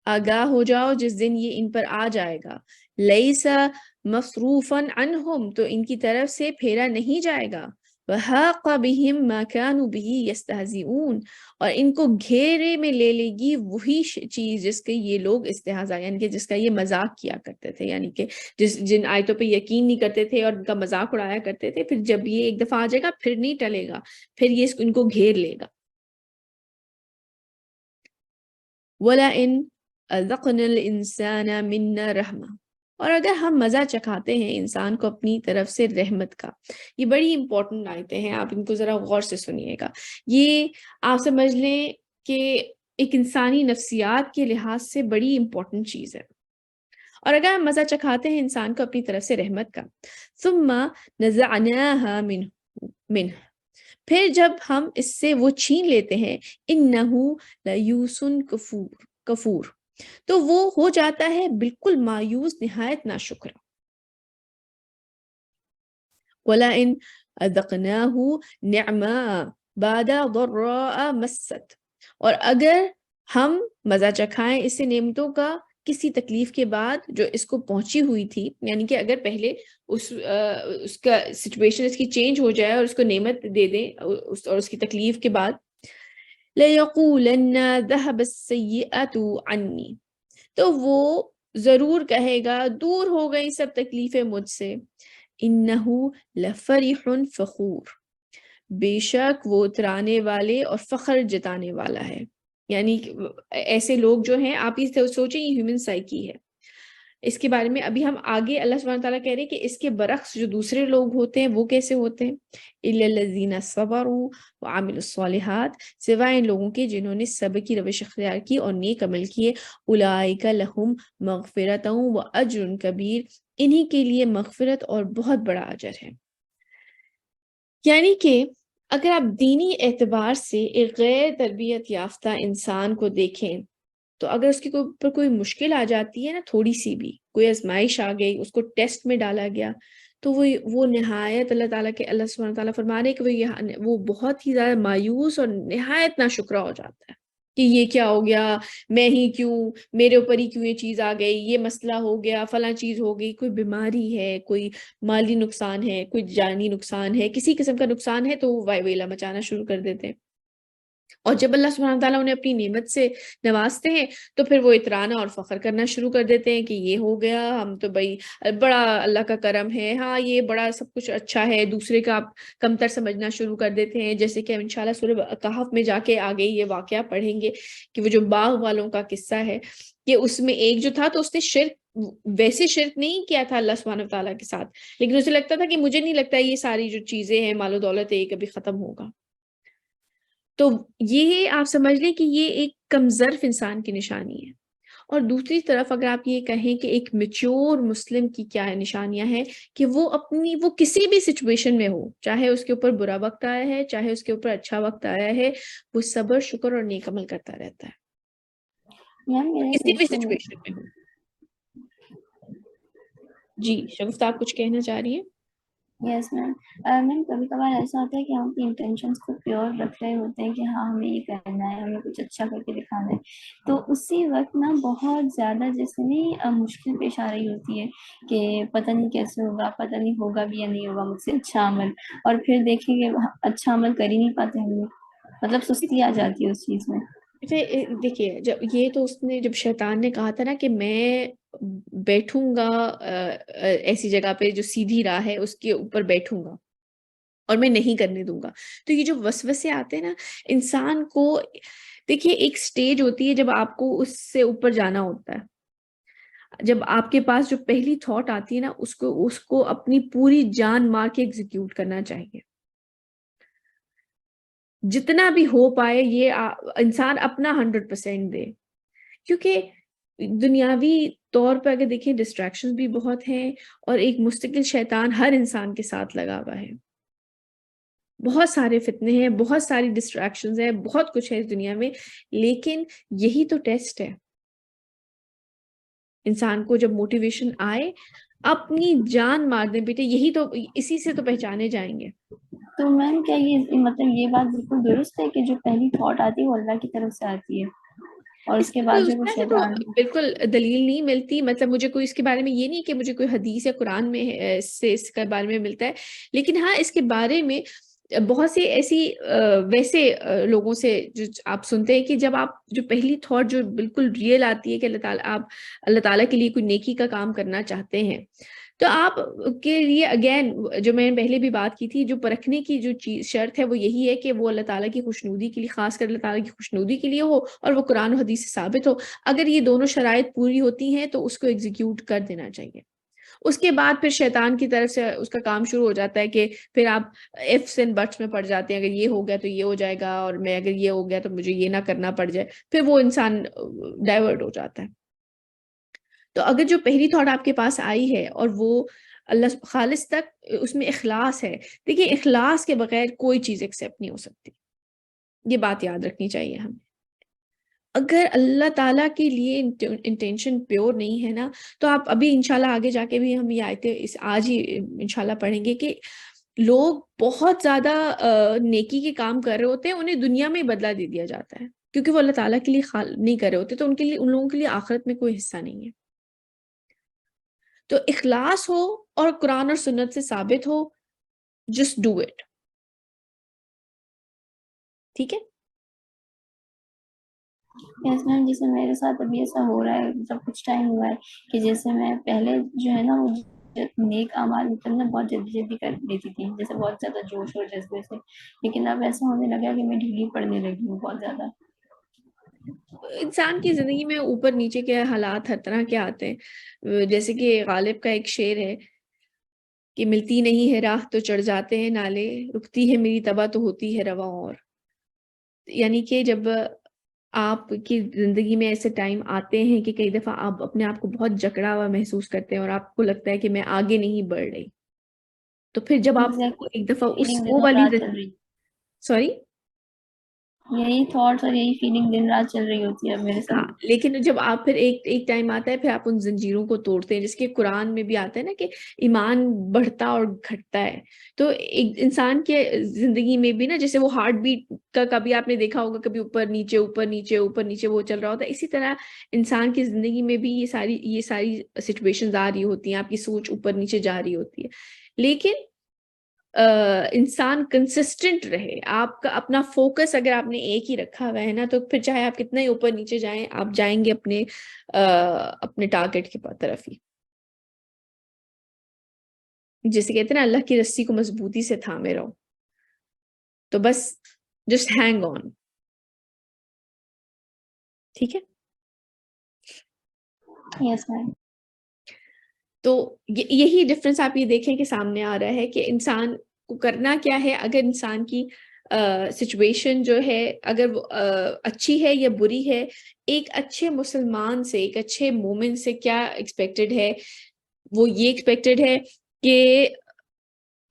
آگاہ ہو جاؤ جس دن یہ ان پر آ جائے گا، لیسا مصروفا عنہم، تو ان کی طرف سے پھیرا نہیں جائے گا، وحاق بہم ما كانوا به یستہزئون، اور ان کو گھیرے میں لے لے گی وہی چیز جس کے یہ لوگ استہزاء، یعنی کہ جس کا یہ مذاق کیا کرتے تھے، یعنی کہ جن آیتوں پہ یقین نہیں کرتے تھے اور ان کا مذاق اڑایا کرتے تھے، پھر جب یہ ایک دفعہ آ جائے گا پھر نہیں ٹلے گا، پھر یہ ان کو گھیر لے گا۔ وَلَئِنْ أَذَقْنَا الْإِنسَانَ مِنَّا رَحْمَةً، اور اگر ہم مزہ چکھاتے ہیں انسان کو اپنی طرف سے رحمت کا، یہ بڑی امپورٹنٹ آیتیں ہیں، آپ ان کو ذرا غور سے سنیے گا، یہ آپ سمجھ لیں کہ ایک انسانی نفسیات کے لحاظ سے بڑی امپورٹنٹ چیز ہے۔ اور اگر ہم مزہ چکھاتے ہیں انسان کو اپنی طرف سے رحمت کا، ثم نزعناها منه، پھر جب ہم اس سے وہ چھین لیتے ہیں، انہو لیوس کفور، تو وہ ہو جاتا ہے بالکل مایوس، نہایت ناشکر۔ وَلَئِنْ أَذَقْنَاهُ نِعْمَاء بَعْدَ ضَرَّاءَ مَسَّتْ، اور اگر ہم مزہ چکھائیں اس سے نعمتوں کا کسی تکلیف کے بعد جو اس کو پہنچی ہوئی تھی، یعنی کہ اگر پہلے اس کا سچویشن اس کی چینج ہو جائے اور اس کو نعمت دے دیں اور اس کی تکلیف کے بعد، لَيَقُولَنَّ ذَهَبَ السَّيِّئَةُ عَنِّي، تو وہ ضرور کہے گا دور ہو گئی سب تکلیفیں مجھ سے، انہو لفرح فخور، بے شک وہ اترانے والے اور فخر جتانے والا ہے. یعنی ایسے لوگ جو ہیں، آپ یہ سوچیں یہ ہیومن سائیکی ہے. اس کے بارے میں ابھی ہم آگے اللہ سبحانہ تعالیٰ کہہ رہے ہیں کہ اس کے برعکس جو دوسرے لوگ ہوتے ہیں وہ کیسے ہوتے ہیں. اِلَّا الَّذِينَ صَبَرُوا وَعَمِلُوا الصَّالِحَاتِ، سوائے ان لوگوں کے جنہوں نے صبر کی روش اختیار کی اور نیک عمل کیے. اولئک لہم مغفرۃ واجر کبیر، انہی کے لیے مغفرت اور بہت بڑا اجر ہے. یعنی کہ اگر آپ دینی اعتبار سے ایک غیر تربیت یافتہ انسان کو دیکھیں، تو اگر اس کے اوپر کوئی مشکل آ جاتی ہے نا، تھوڑی سی بھی کوئی آزمائش آ گئی، اس کو ٹیسٹ میں ڈالا گیا، تو وہ نہایت اللہ تعالیٰ کے، اللہ سبحانہ تعالیٰ فرما رہے کہ وہ بہت ہی زیادہ مایوس اور نہایت ناشکرا ہو جاتا ہے کہ یہ کیا ہو گیا، میں ہی کیوں، میرے اوپر ہی کیوں یہ چیز آ گئی، یہ مسئلہ ہو گیا، فلاں چیز ہو گئی، کوئی بیماری ہے، کوئی مالی نقصان ہے، کوئی جانی نقصان ہے، کسی قسم کا نقصان ہے، تو وہ ویلا مچانا شروع کر دیتے ہیں. اور جب اللہ سبحانہ تعالیٰ انہیں اپنی نعمت سے نوازتے ہیں تو پھر وہ اترانا اور فخر کرنا شروع کر دیتے ہیں کہ یہ ہو گیا، ہم تو بھائی بڑا اللہ کا کرم ہے، ہاں یہ بڑا سب کچھ اچھا ہے، دوسرے کا آپ کمتر سمجھنا شروع کر دیتے ہیں. جیسے کہ ہم انشاءاللہ سورہ کہف میں جا کے آگے یہ واقعہ پڑھیں گے کہ وہ جو باغ والوں کا قصہ ہے، کہ اس میں ایک جو تھا تو اس نے شرک، ویسے شرک نہیں کیا تھا اللہ سبحانہ تعالیٰ کے ساتھ، لیکن اسے لگتا تھا کہ مجھے نہیں لگتا یہ ساری جو چیزیں ہیں، مال و دولت ہے، یہ کبھی ختم ہوگا. تو یہ آپ سمجھ لیں کہ یہ ایک کمظرف انسان کی نشانی ہے. اور دوسری طرف اگر آپ یہ کہیں کہ ایک میچور مسلم کی کیا نشانیاں ہیں، کہ وہ کسی بھی سچویشن میں ہو، چاہے اس کے اوپر برا وقت آیا ہے، چاہے اس کے اوپر اچھا وقت آیا ہے، وہ صبر، شکر اور نیک عمل کرتا رہتا ہے، میم میرا کسی بھی کوشچن ہے. سچویشن میں ہو. جی شگفتہ، آپ کچھ کہنا چاہ رہی ہیں؟ یس میم. میم کبھی کبھار ایسا ہوتا ہے کہ ہم اپنی انٹینشنس کو پیور رکھ رہے ہوتے ہیں کہ ہاں ہمیں یہ کرنا ہے، ہمیں کچھ اچھا کر کے دکھانا ہے، تو اسی وقت نا بہت زیادہ جیسے نہیں مشکل پیش آ رہی ہوتی ہے کہ پتہ نہیں کیسے ہوگا، پتہ نہیں ہوگا بھی یا نہیں ہوگا مجھ سے اچھا عمل، اور پھر دیکھیں کہ اچھا عمل کر ہی نہیں پاتے ہم لوگ، مطلب سستی آ جاتی ہے اس چیز میں. دیکھیے، جب شیطان نے کہا تھا نا کہ میں بیٹھوں گا ایسی جگہ پہ جو سیدھی راہ ہے اس کے اوپر بیٹھوں گا اور میں نہیں کرنے دوں گا، تو یہ جو وسوسے آتے ہیں نا انسان کو، دیکھیے ایک سٹیج ہوتی ہے جب آپ کو اس سے اوپر جانا ہوتا ہے، جب آپ کے پاس جو پہلی تھاٹ آتی ہے نا اس کو اپنی پوری جان مار کے ایگزیکیوٹ کرنا چاہیے، جتنا بھی ہو پائے یہ انسان اپنا 100% دے. کیونکہ دنیاوی طور پہ اگر دیکھیں ڈسٹریکشن بھی بہت ہیں، اور ایک مستقل شیطان ہر انسان کے ساتھ لگا ہوا ہے، بہت سارے فتنے ہیں، بہت ساری ڈسٹریکشنز ہیں، بہت کچھ ہے اس دنیا میں، لیکن یہی تو ٹیسٹ ہے. انسان کو جب موٹیویشن آئے اپنی جان مار دیں بیٹے، یہی تو، اسی سے تو پہچانے جائیں گے. تو میم کیا یہ مطلب یہ بات بالکل درست ہے کہ جو پہلی تھاٹ آتی ہے وہ اللہ کی طرف سے آتی ہے اور اس اس کے کی بعد کوئی جو اس وہ طرح سے تو شیطان. بالکل دلیل نہیں ملتی، مطلب مجھے کوئی اس کے بارے میں یہ نہیں کہ مجھے کوئی حدیث یا قرآن میں سے اس کے بارے میں ملتا ہے، لیکن ہاں اس کے بارے میں بہت سی ایسی ویسے لوگوں سے جو آپ سنتے ہیں کہ جب آپ جو پہلی تھاٹ جو بالکل ریئل آتی ہے کہ آپ اللہ تعالیٰ کے لیے کوئی نیکی کا کام کرنا چاہتے ہیں، تو آپ کے لیے اگین جو میں نے پہلے بھی بات کی تھی، جو پرکھنے کی جو چیز شرط ہے وہ یہی ہے کہ وہ اللہ تعالیٰ کی خوشنودی کے لیے، خاص کر اللہ تعالیٰ کی خوشنودی کے لیے ہو، اور وہ قرآن و حدیث سے ثابت ہو. اگر یہ دونوں شرائط پوری ہوتی ہیں تو اس کو ایگزیکیوٹ کر دینا چاہیے. اس کے بعد پھر شیطان کی طرف سے اس کا کام شروع ہو جاتا ہے کہ پھر آپ ifs and buts میں پڑ جاتے ہیں، اگر یہ ہو گیا تو یہ ہو جائے گا، اور میں اگر یہ ہو گیا تو مجھے یہ نہ کرنا پڑ جائے، پھر وہ انسان ڈائیورٹ ہو جاتا ہے. تو اگر جو پہلی تھاٹ آپ کے پاس آئی ہے اور وہ اللہ خالص تک اس میں اخلاص ہے، دیکھیے اخلاص کے بغیر کوئی چیز ایکسیپٹ نہیں ہو سکتی، یہ بات یاد رکھنی چاہیے ہمیں. اگر اللہ تعالیٰ کے لیے انٹینشن پیور نہیں ہے نا، تو آپ ابھی انشاءاللہ آگے جا کے بھی ہم یہ آیتیں آج ہی انشاءاللہ پڑھیں گے کہ لوگ بہت زیادہ نیکی کے کام کر رہے ہوتے ہیں، انہیں دنیا میں بدلہ دے دیا جاتا ہے کیونکہ وہ اللہ تعالیٰ کے لیے نہیں کر رہے ہوتے، تو ان کے لیے، ان لوگوں کے لیے آخرت میں کوئی حصہ نہیں ہے. تو اخلاص ہو اور قرآن اور سنت سے ثابت ہو، جسٹ ڈو اٹ. ٹھیک ہے؟ یس میم. جیسے میرے ساتھ ابھی ایسا ہو رہا ہے، مطلب کچھ ٹائم ہوا ہے کہ جیسے میں پہلے جو ہے نا وہ نیک اعمال کرنا بہت جلدی جلدی کر لیتی تھی، جیسے بہت زیادہ جوش اور جذبے سے، لیکن اب ایسا ہونے لگا کہ میں ڈھیلی پڑنے لگی ہوں بہت زیادہ. انسان کی زندگی میں اوپر نیچے کے حالات ہر طرح کے آتے ہیں. جیسے کہ غالب کا ایک شعر ہے کہ ملتی نہیں ہے راہ تو چڑھ جاتے ہیں نالے، رکتی ہے میری طبع تو ہوتی ہے رواں اور. یعنی کہ جب آپ کی زندگی میں ایسے ٹائم آتے ہیں کہ کئی دفعہ آپ اپنے آپ کو بہت جکڑا ہوا محسوس کرتے ہیں اور آپ کو لگتا ہے کہ میں آگے نہیں بڑھ رہی، تو پھر جب آپ کو ایک دفعہ اس فیلنگ وہ دنوں والی رات چل رہی، سوری یہی تھاٹس اور یہی فیلنگ دن رات چل رہی ہوتی ہے اب میرے ہاں، ساتھ. لیکن جب آپ پھر ایک ٹائم آتا ہے پھر آپ ان زنجیروں کو توڑتے ہیں، جس کے قرآن میں بھی آتا ہے نا کہ ایمان بڑھتا اور گھٹتا ہے. تو ایک انسان کے زندگی میں بھی نا، جیسے وہ ہارٹ بیٹ کا کبھی آپ نے دیکھا ہوگا کبھی اوپر نیچے اوپر نیچے اوپر نیچے وہ چل رہا ہوتا ہے، اسی طرح انسان کی زندگی میں بھی یہ ساری سچویشنز آ رہی ہوتی ہیں، آپ کی سوچ اوپر نیچے جا رہی ہوتی ہے. لیکن انسان کنسسٹنٹ رہے، آپ کا اپنا فوکس اگر آپ نے ایک ہی رکھا ہوا ہے نا، تو پھر چاہے آپ کتنا ہی اوپر نیچے جائیں، آپ جائیں گے اپنے ٹارگٹ کی طرف ہی. جیسے کہتے ہیں نا اللہ کی رسی کو مضبوطی سے تھامے رہو، تو بس جسٹ ہینگ آن. ٹھیک ہے. یس میم. تو یہی ڈفرنس آپ یہ دیکھیں کہ سامنے آ رہا ہے کہ انسان کو کرنا کیا ہے. اگر انسان کی سچویشن جو ہے اگر وہ اچھی ہے یا بری ہے، ایک اچھے مسلمان سے، ایک اچھے مومن سے کیا ایکسپیکٹڈ ہے؟ وہ یہ ایکسپیکٹڈ ہے کہ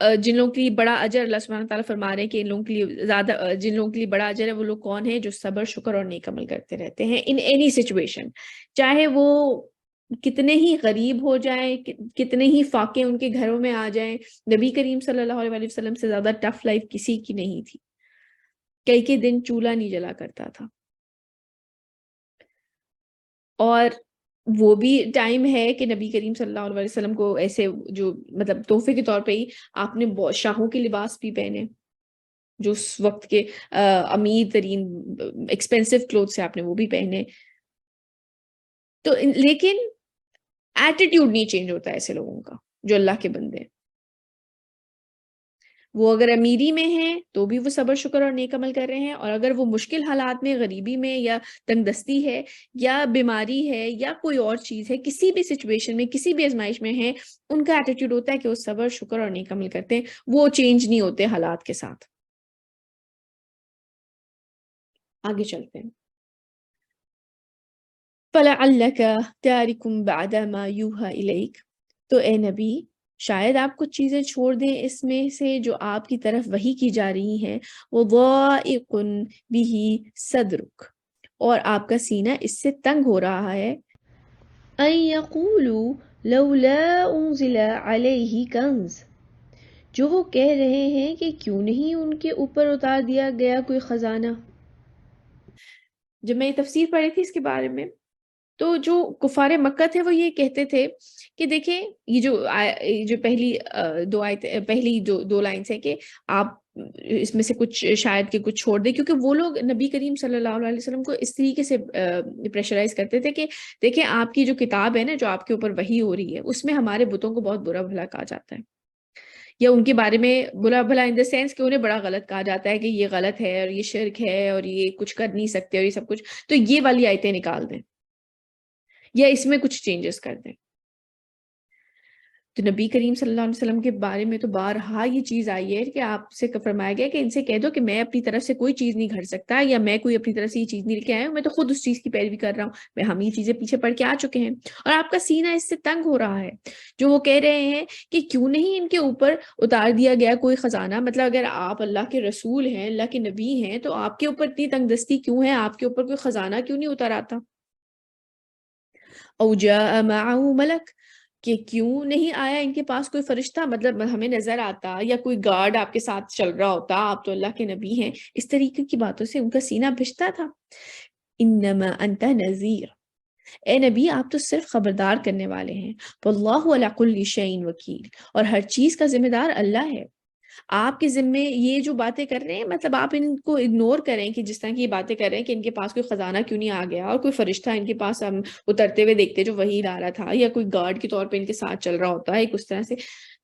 جن لوگوں کے لیے بڑا اجر، اللہ سبحانہ تعالیٰ فرما رہے ہیں کہ ان لوگوں کے لیے زیادہ، جن لوگوں کے لیے بڑا اجر ہے وہ لوگ کون ہیں؟ جو صبر شکر اور نیک عمل کرتے رہتے ہیں ان اینی سچویشن، چاہے وہ کتنے ہی غریب ہو جائیں، کتنے ہی فاقے ان کے گھروں میں آ جائیں. نبی کریم صلی اللہ علیہ وسلم سے زیادہ ٹف لائف کسی کی نہیں تھی. کئی دن چولہا نہیں جلا کرتا تھا، اور وہ بھی ٹائم ہے کہ نبی کریم صلی اللہ علیہ وسلم کو ایسے جو مطلب تحفے کے طور پہ ہی آپ نے شاہوں کے لباس بھی پہنے، جو اس وقت کے امیر ترین ایکسپینسو کلوتھ سے آپ نے وہ بھی پہنے. تو لیکن ایٹیٹیوڈ نہیں چینج ہوتا ایسے لوگوں کا جو اللہ کے بندے ہیں. وہ اگر امیری میں ہیں تو بھی وہ صبر شکر اور نیک عمل کر رہے ہیں، اور اگر وہ مشکل حالات میں، غریبی میں یا تنگ دستی ہے یا بیماری ہے یا کوئی اور چیز ہے، کسی بھی سچویشن میں، کسی بھی آزمائش میں ہے، ان کا ایٹیٹیوڈ ہوتا ہے کہ وہ صبر شکر اور نیک عمل کرتے ہیں. وہ چینج نہیں ہوتے حالات کے ساتھ. آگے چلتے ہیں. فَلَعَلَّكَ تَارِكٌ بَعْدَ مَا يُوحَى إِلَيْكَ، تو اے نبی شاید آپ کچھ چیزیں چھوڑ دیں اس میں سے جو آپ کی طرف وحی کی جا رہی ہیں. وَضَائِقٌ بِهِ صَدْرُكَ، اور آپ کا سینہ اس سے تنگ ہو رہا ہے. أَن يَقُولُوا لَوْلَا أُنزِلَ عَلَيْهِ كَنْزٌ، جو وہ کہہ رہے ہیں کہ کیوں نہیں ان کے اوپر اتار دیا گیا کوئی خزانہ. جب میں یہ تفسیر پڑھی تھی اس کے بارے میں، تو جو کفار مکہ تھے وہ یہ کہتے تھے کہ دیکھیں یہ جو پہلی دو لائنز ہیں کہ آپ اس میں سے کچھ شاید کہ کچھ چھوڑ دیں، کیونکہ وہ لوگ نبی کریم صلی اللہ علیہ وسلم کو اس طریقے سے پریشرائز کرتے تھے کہ دیکھیں آپ کی جو کتاب ہے نا، جو آپ کے اوپر وحی ہو رہی ہے، اس میں ہمارے بتوں کو بہت برا بھلا کہا جاتا ہے، یا ان کے بارے میں برا بھلا ان دا سینس کہ انہیں بڑا غلط کہا جاتا ہے کہ یہ غلط ہے اور یہ شرک ہے اور یہ کچھ کر نہیں سکتے اور یہ سب کچھ. تو یہ والی آیتیں نکال دیں یا اس میں کچھ چینجز کر دیں. تو نبی کریم صلی اللہ علیہ وسلم کے بارے میں تو بارہا یہ چیز آئی ہے کہ آپ سے فرمایا گیا کہ ان سے کہہ دو کہ میں اپنی طرف سے کوئی چیز نہیں گھڑ سکتا، یا میں کوئی اپنی طرف سے یہ چیز نہیں لے کے آیا ہوں، میں تو خود اس چیز کی پیروی کر رہا ہوں، ہم یہ چیزیں پیچھے پڑھ کے آ چکے ہیں. اور آپ کا سینہ اس سے تنگ ہو رہا ہے جو وہ کہہ رہے ہیں کہ کیوں نہیں ان کے اوپر اتار دیا گیا کوئی خزانہ. مطلب اگر آپ اللہ کے رسول ہیں، اللہ کے نبی ہیں، تو آپ کے اوپر اتنی تنگ دستی کیوں ہے؟ آپ کے اوپر کوئی خزانہ کیوں نہیں اتر آتا؟ او جاء معه ملک، کہ کیوں نہیں آیا ان کے پاس کوئی فرشتہ، مطلب ہمیں نظر آتا یا کوئی گارڈ آپ کے ساتھ چل رہا ہوتا، آپ تو اللہ کے نبی ہیں. اس طریقے کی باتوں سے ان کا سینہ بھجتا تھا. انما انت نذیر، اے نبی آپ تو صرف خبردار کرنے والے ہیں. واللہ علی کل شیء وکیل، اور ہر چیز کا ذمہ دار اللہ ہے. آپ کے ذمے یہ جو باتیں کر رہے ہیں، مطلب آپ ان کو اگنور کریں کہ جس طرح کی یہ باتیں کر رہے ہیں کہ ان کے پاس کوئی خزانہ کیوں نہیں آ گیا اور کوئی فرشتہ ان کے پاس ہم اترتے ہوئے دیکھتے جو وہی لا رہا تھا، یا کوئی گارڈ کے طور پہ ان کے ساتھ چل رہا ہوتا ہے ایک اس طرح سے.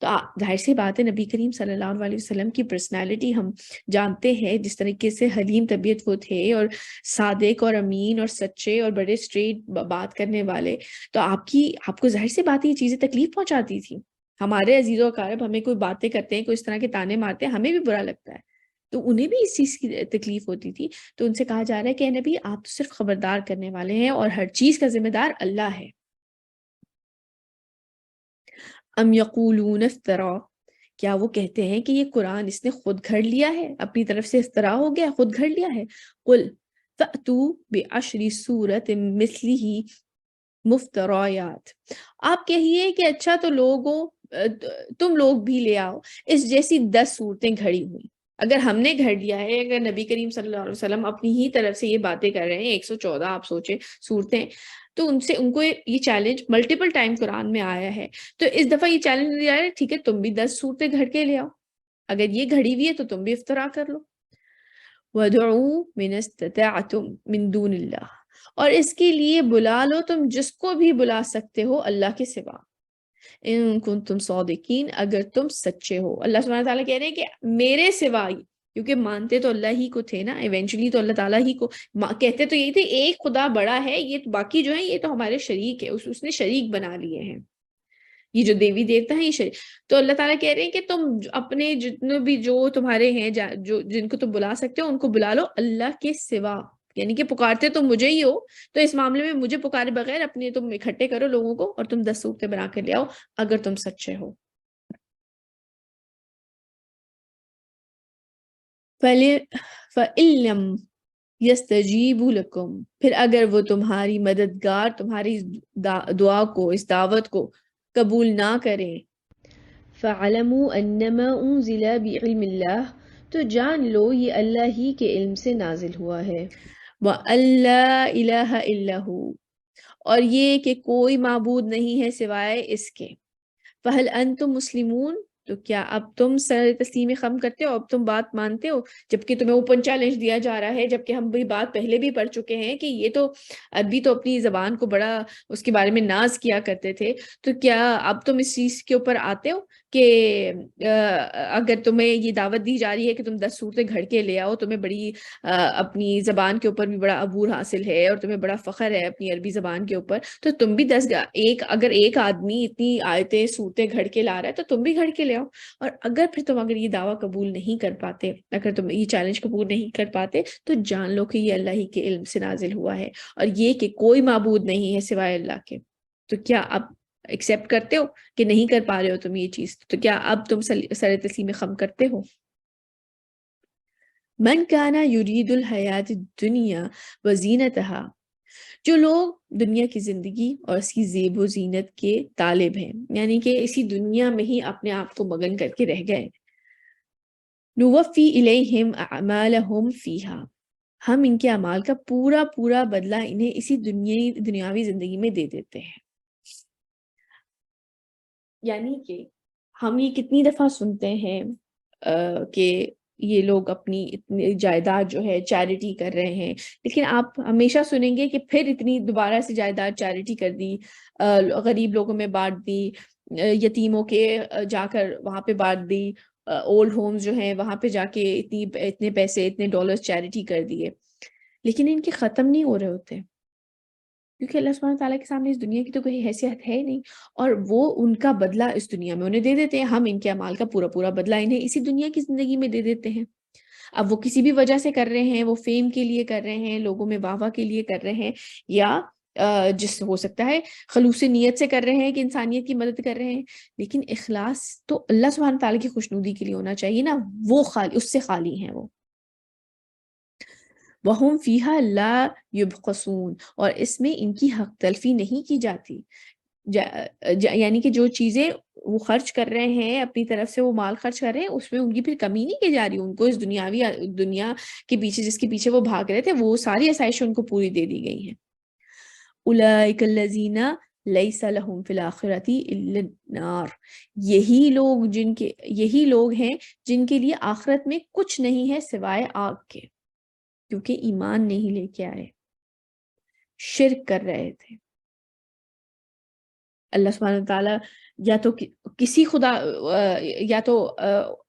تو ظاہر سی بات ہے نبی کریم صلی اللہ علیہ وسلم کی پرسنالٹی ہم جانتے ہیں، جس طریقے سے حلیم طبیعت وہ تھے اور صادق اور امین اور سچے اور بڑے اسٹریٹ بات کرنے والے. تو آپ کو ظاہر سی بات ہے یہ چیزیں تکلیف پہنچاتی تھی. ہمارے عزیز و اقارب ہمیں کوئی باتیں کرتے ہیں، کوئی اس طرح کے تانے مارتے ہیں، ہمیں بھی برا لگتا ہے، تو انہیں بھی اس چیز کی تکلیف ہوتی تھی. تو ان سے کہا جا رہا ہے کہ اے نبی آپ تو صرف خبردار کرنے والے ہیں اور ہر چیز کا ذمہ دار اللہ ہے. ام یقولون افترا، کیا وہ کہتے ہیں کہ یہ قرآن اس نے خود گھڑ لیا ہے، اپنی طرف سے افترا ہو گیا، خود گھڑ لیا ہے. قل فأتوا بعشر سورۃ مثلہ مفتریات، آپ کہیے کہ اچھا تو تم لوگ بھی لے آؤ اس جیسی 10 صورتیں گھڑی ہوئی. اگر ہم نے گھڑ لیا ہے، اگر نبی کریم صلی اللہ علیہ وسلم اپنی ہی طرف سے یہ باتیں کر رہے ہیں، 114 آپ سوچے صورتیں، تو ان کو یہ چیلنج ملٹیپل ٹائم قرآن میں آیا ہے. تو اس دفعہ یہ چیلنج دیا ہے، ٹھیک ہے تم بھی 10 صورتیں گھڑ کے لے آؤ، اگر یہ گھڑی ہوئی ہے تو تم بھی افترا کر لو. وَدْعُوا مِنَ اسْتَطَعْتُم مِّن دُونِ اللَّهِ، اور اس کے لیے بلا لو تم جس کو بھی بلا سکتے ہو اللہ کے سوا. ان کنتم صادقین، اگر تم سچے ہو. اللہ سبحانہ تعالیٰ کہہ رہے ہیں کہ میرے سوا، کیونکہ مانتے تو اللہ ہی کو تھے نا، ایونچولی تو اللہ تعالیٰ ہی کو کہتے تو یہی تھے ایک خدا بڑا ہے، یہ باقی جو ہیں یہ تو ہمارے شریک ہے، اس نے شریک بنا لیے ہیں، یہ جو دیوی دیوتا ہیں یہ شریک. تو اللہ تعالیٰ کہہ رہے ہیں کہ تم اپنے جتنے بھی جو تمہارے ہیں جو جن کو تم بلا سکتے ہو ان کو بلا لو اللہ کے سوا، یعنی کہ پکارتے تم مجھے ہی ہو، تو اس معاملے میں مجھے پکارے بغیر اپنے تم اکٹھے کرو لوگوں کو اور تم 10 صورتیں بنا کے لے آؤ اگر تم سچے ہو. فَإِن لَّمْ يَسْتَجِيبُوا لَكُمْ، پھر اگر وہ تمہاری مددگار تمہاری دعا کو، اس دعوت کو قبول نہ کریں، فَاعْلَمُوا أَنَّمَا أُنزِلَ بِعِلْمِ اللَّهِ، تو جان لو یہ اللہ ہی کے علم سے نازل ہوا ہے. وَأَن لَّا إِلَٰهَ إِلَّا هُوَ، اور یہ کہ کوئی معبود نہیں ہے سوائے اس کے. فَهَلْ أَنْتُمْ مُسْلِمُونَ، تو کیا اب تم سر تسلیم خم کرتے ہو، اب تم بات مانتے ہو، جبکہ تمہیں اوپن چیلنج دیا جا رہا ہے، جبکہ ہم بھی بات پہلے بھی پڑھ چکے ہیں کہ یہ تو عربی تو اپنی زبان کو بڑا اس کے بارے میں ناز کیا کرتے تھے. تو کیا اب تم اس چیز کے اوپر آتے ہو کہ اگر تمہیں یہ دعوت دی جا رہی ہے کہ تم 10 صورتیں گھڑ کے لے آؤ، تمہیں بڑی اپنی زبان کے اوپر بھی بڑا عبور حاصل ہے اور تمہیں بڑا فخر ہے اپنی عربی زبان کے اوپر، تو تم بھی اگر ایک آدمی اتنی آیتیں صورتیں گھڑ کے لا رہا ہے تو تم بھی گھڑ کے لے آؤ. اور اگر یہ دعویٰ قبول نہیں کر پاتے، اگر تم یہ چیلنج قبول نہیں کر پاتے، تو جان لو کہ یہ اللہ ہی کے علم سے نازل ہوا ہے اور یہ کہ کوئی معبود نہیں ہے سوائے اللہ کے. تو کیا اب ایکسیپٹ کرتے ہو کہ نہیں کر پا رہے ہو تم یہ چیز؟ تو کیا اب تم سر تسلیم خم کرتے ہو؟ من کانا یرید الحیات الدنیا وزینتہا، جو لوگ دنیا کی زندگی اور اس کی زیب و زینت کے طالب ہیں، یعنی کہ اسی دنیا میں ہی اپنے آپ کو مگن کر کے رہ گئے، نوفی الیہم اعمالہم فیہا، ہم ان کے اعمال کا پورا پورا بدلہ انہیں اسی دنیاوی زندگی میں دے دیتے ہیں. یعنی کہ ہم یہ کتنی دفعہ سنتے ہیں کہ یہ لوگ اپنی اتنی جائیداد جو ہے چیریٹی کر رہے ہیں، لیکن آپ ہمیشہ سنیں گے کہ پھر اتنی دوبارہ سے جائیداد چیریٹی کر دی، غریب لوگوں میں بانٹ دی، یتیموں کے جا کر وہاں پہ بانٹ دی، اولڈ ہومز جو ہیں وہاں پہ جا کے اتنے پیسے اتنے ڈالرز چیریٹی کر دیے، لیکن ان کے ختم نہیں ہو رہے ہوتے، کیونکہ اللہ سبحانہ تعالیٰ کے سامنے اس دنیا کی تو کوئی حیثیت ہے ہی نہیں، اور وہ ان کا بدلہ اس دنیا میں انہیں دے دیتے ہیں. ہم ان کے اعمال کا پورا پورا بدلہ انہیں اسی دنیا کی زندگی میں دے دیتے ہیں. اب وہ کسی بھی وجہ سے کر رہے ہیں، وہ فیم کے لیے کر رہے ہیں، لوگوں میں واہ واہ کے لیے کر رہے ہیں، یا جس ہو سکتا ہے خلوص نیت سے کر رہے ہیں کہ انسانیت کی مدد کر رہے ہیں، لیکن اخلاص تو اللہ سبحانہ تعالیٰ کی خوشنودی کے لیے ہونا چاہیے نا، وہ خالی اس سے خالی ہیں وہ. وَهُمْ فِيهَا لَا يُبْخَسُونَ، اور اس میں ان کی حق تلفی نہیں کی جاتی. یعنی کہ جو چیزیں وہ خرچ کر رہے ہیں اپنی طرف سے، وہ مال خرچ کر رہے ہیں، اس میں ان کی پھر کمی نہیں کی جا رہی، ان کو اس دنیا کے پیچھے جس کے پیچھے وہ بھاگ رہے تھے وہ ساری آسائشیں ان کو پوری دے دی گئی ہیں. اولئک الذین لیس لہم فی الآخرۃ الا النار، یہی لوگ ہیں جن کے لیے آخرت میں کچھ نہیں ہے سوائے آگ کے، کیونکہ ایمان نہیں لے کے آئے، شرک کر رہے تھے۔ اللہ سبحانہ تعالیٰ یا تو کسی خدا یا تو